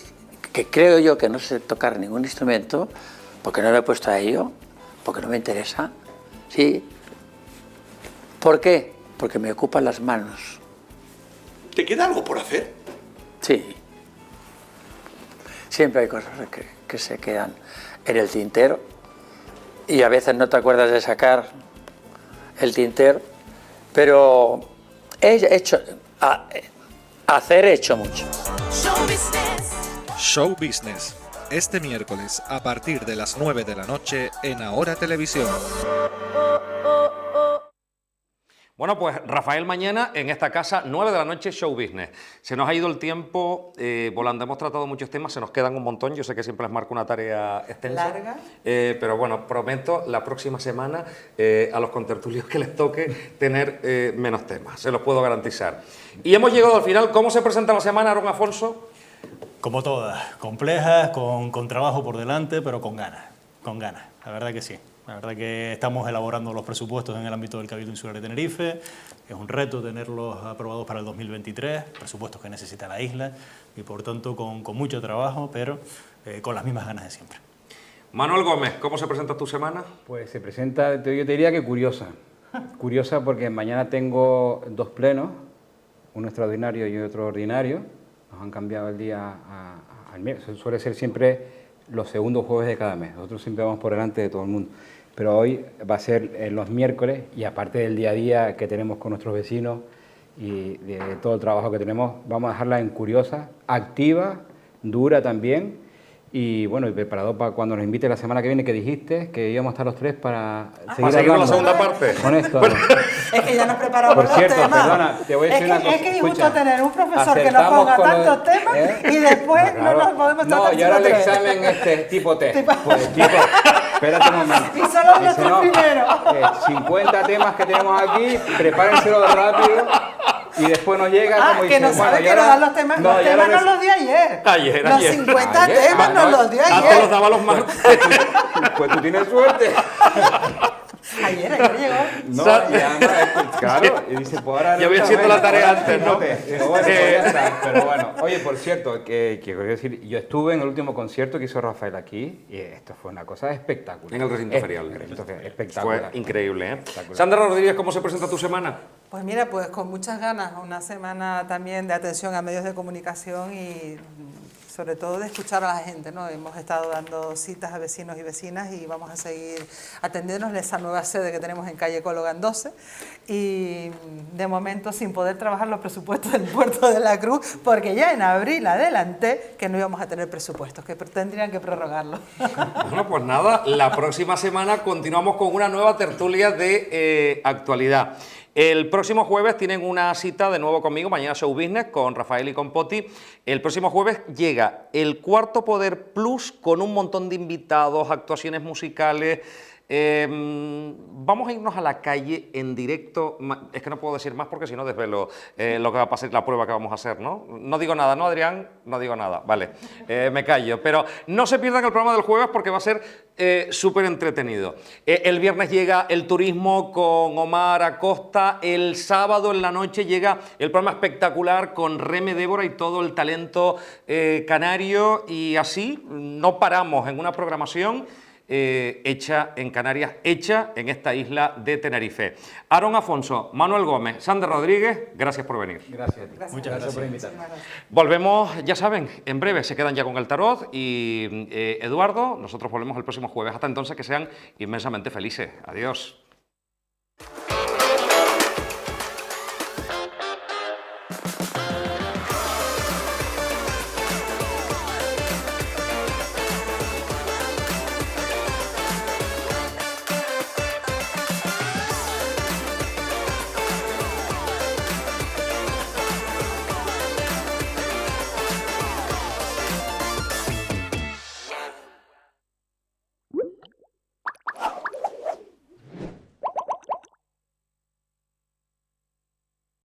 que creo yo que no sé tocar ningún instrumento, porque no me he puesto a ello, porque no me interesa, ¿sí? ¿Por qué? Porque me ocupan las manos, ¿Te queda algo por hacer? sí. Siempre hay cosas que se quedan en el tintero y a veces no te acuerdas de sacar el tintero, pero he hecho mucho. Show Business, este miércoles a partir de las 9 de la noche en Ahora Televisión. Bueno, pues Rafael mañana en esta casa, 9 de la noche, Show Business. Se nos ha ido el tiempo volando, hemos tratado muchos temas, se nos quedan un montón, yo sé que siempre les marco una tarea extensa. Larga. Pero bueno, prometo la próxima semana a los contertulios que les toque tener menos temas, se los puedo garantizar. Y hemos llegado al final. ¿Cómo se presenta la semana, Aarón Afonso? Como todas, complejas, con trabajo por delante, pero con ganas, la verdad que sí. La verdad que estamos elaborando los presupuestos en el ámbito del Cabildo Insular de Tenerife, es un reto tenerlos aprobados para el 2023, presupuestos que necesita la isla y por tanto con mucho trabajo, pero con las mismas ganas de siempre. Manuel Gómez, ¿cómo se presenta tu semana? Pues se presenta, yo te diría que curiosa. Curiosa porque mañana tengo 2 plenos, uno extraordinario y otro ordinario. Nos han cambiado el día al miércoles. Suele ser siempre los segundos jueves de cada mes. Nosotros siempre vamos por delante de todo el mundo. Pero hoy va a ser los miércoles y aparte del día a día que tenemos con nuestros vecinos y de todo el trabajo que tenemos, vamos a dejarla en curiosa, activa, dura también. Y bueno, y preparado para cuando nos invite la semana que viene, que dijiste que íbamos a estar los 3 para seguir seguir con la hablando. segunda parte. Con esto. Es que ya nos preparamos Por los cierto, temas. perdona, te voy a decir una cosa. Es que es Escucha, injusto tener un profesor que nos acertamos ponga con lo de- tantos temas y después no nos podemos tratar No, y ahora el sino 3. examen tipo test. Tipo- Pues tipo, espérate un momento. Y solo Dice, nuestro no, primero. 50 temas que tenemos aquí, prepárenselo rápido y después nos llega como que dice, no sabe y que ahora- nos dan los temas, y los ahora temas nos res- los dio ayer. Ayer. Los 50 Ayer. temas nos los dio Antes los ayer. daba los martes. Pues tú tienes suerte. Ayer llegó. No, Sa- y además, claro, y dice, pues ahora... Ya voy haciendo la tarea antes, ¿no? Digo, bueno, pues ya está, pero bueno. Oye, por cierto, que quiero decir, yo estuve en el último concierto que hizo Rafael aquí y esto fue una cosa espectacular. En el recinto ferial. Espectacular. Fue increíble, ¿eh? Espectacular. Sandra Rodríguez, ¿cómo se presenta tu semana? Pues mira, pues con muchas ganas, una semana también de atención a medios de comunicación y sobre todo de escuchar a la gente, ¿no? Hemos estado dando citas a vecinos y vecinas y vamos a seguir atendiéndonos en esa nueva sede que tenemos en calle Cologan 12 y de momento sin poder trabajar los presupuestos del Puerto de la Cruz porque ya en abril adelanté que no íbamos a tener presupuestos, que tendrían que prorrogarlo. Bueno, pues nada, la próxima semana continuamos con una nueva tertulia de actualidad. El próximo jueves tienen una cita de nuevo conmigo, mañana Show Business, con Rafael y con Poti. El próximo jueves llega el Cuarto Poder Plus con un montón de invitados, actuaciones musicales. Vamos a irnos a la calle en directo. Es que no puedo decir más porque si no desvelo lo que va a pasar, la prueba que vamos a hacer, ¿no? No digo nada, ¿no, Adrián? No digo nada, vale, me callo. Pero no se pierdan el programa del jueves porque va a ser súper entretenido. El viernes llega el turismo con Omar Acosta. El sábado en la noche llega el programa espectacular con Reme Débora y todo el talento canario. Y así no paramos en una programación hecha en Canarias, hecha en esta isla de Tenerife. Aarón Afonso, Manuel Gómez, Sander Rodríguez, gracias por venir. Gracias. Muchas gracias por invitarme. Volvemos, ya saben, en breve se quedan ya con el tarot y Eduardo, nosotros volvemos el próximo jueves. Hasta entonces que sean inmensamente felices. Adiós.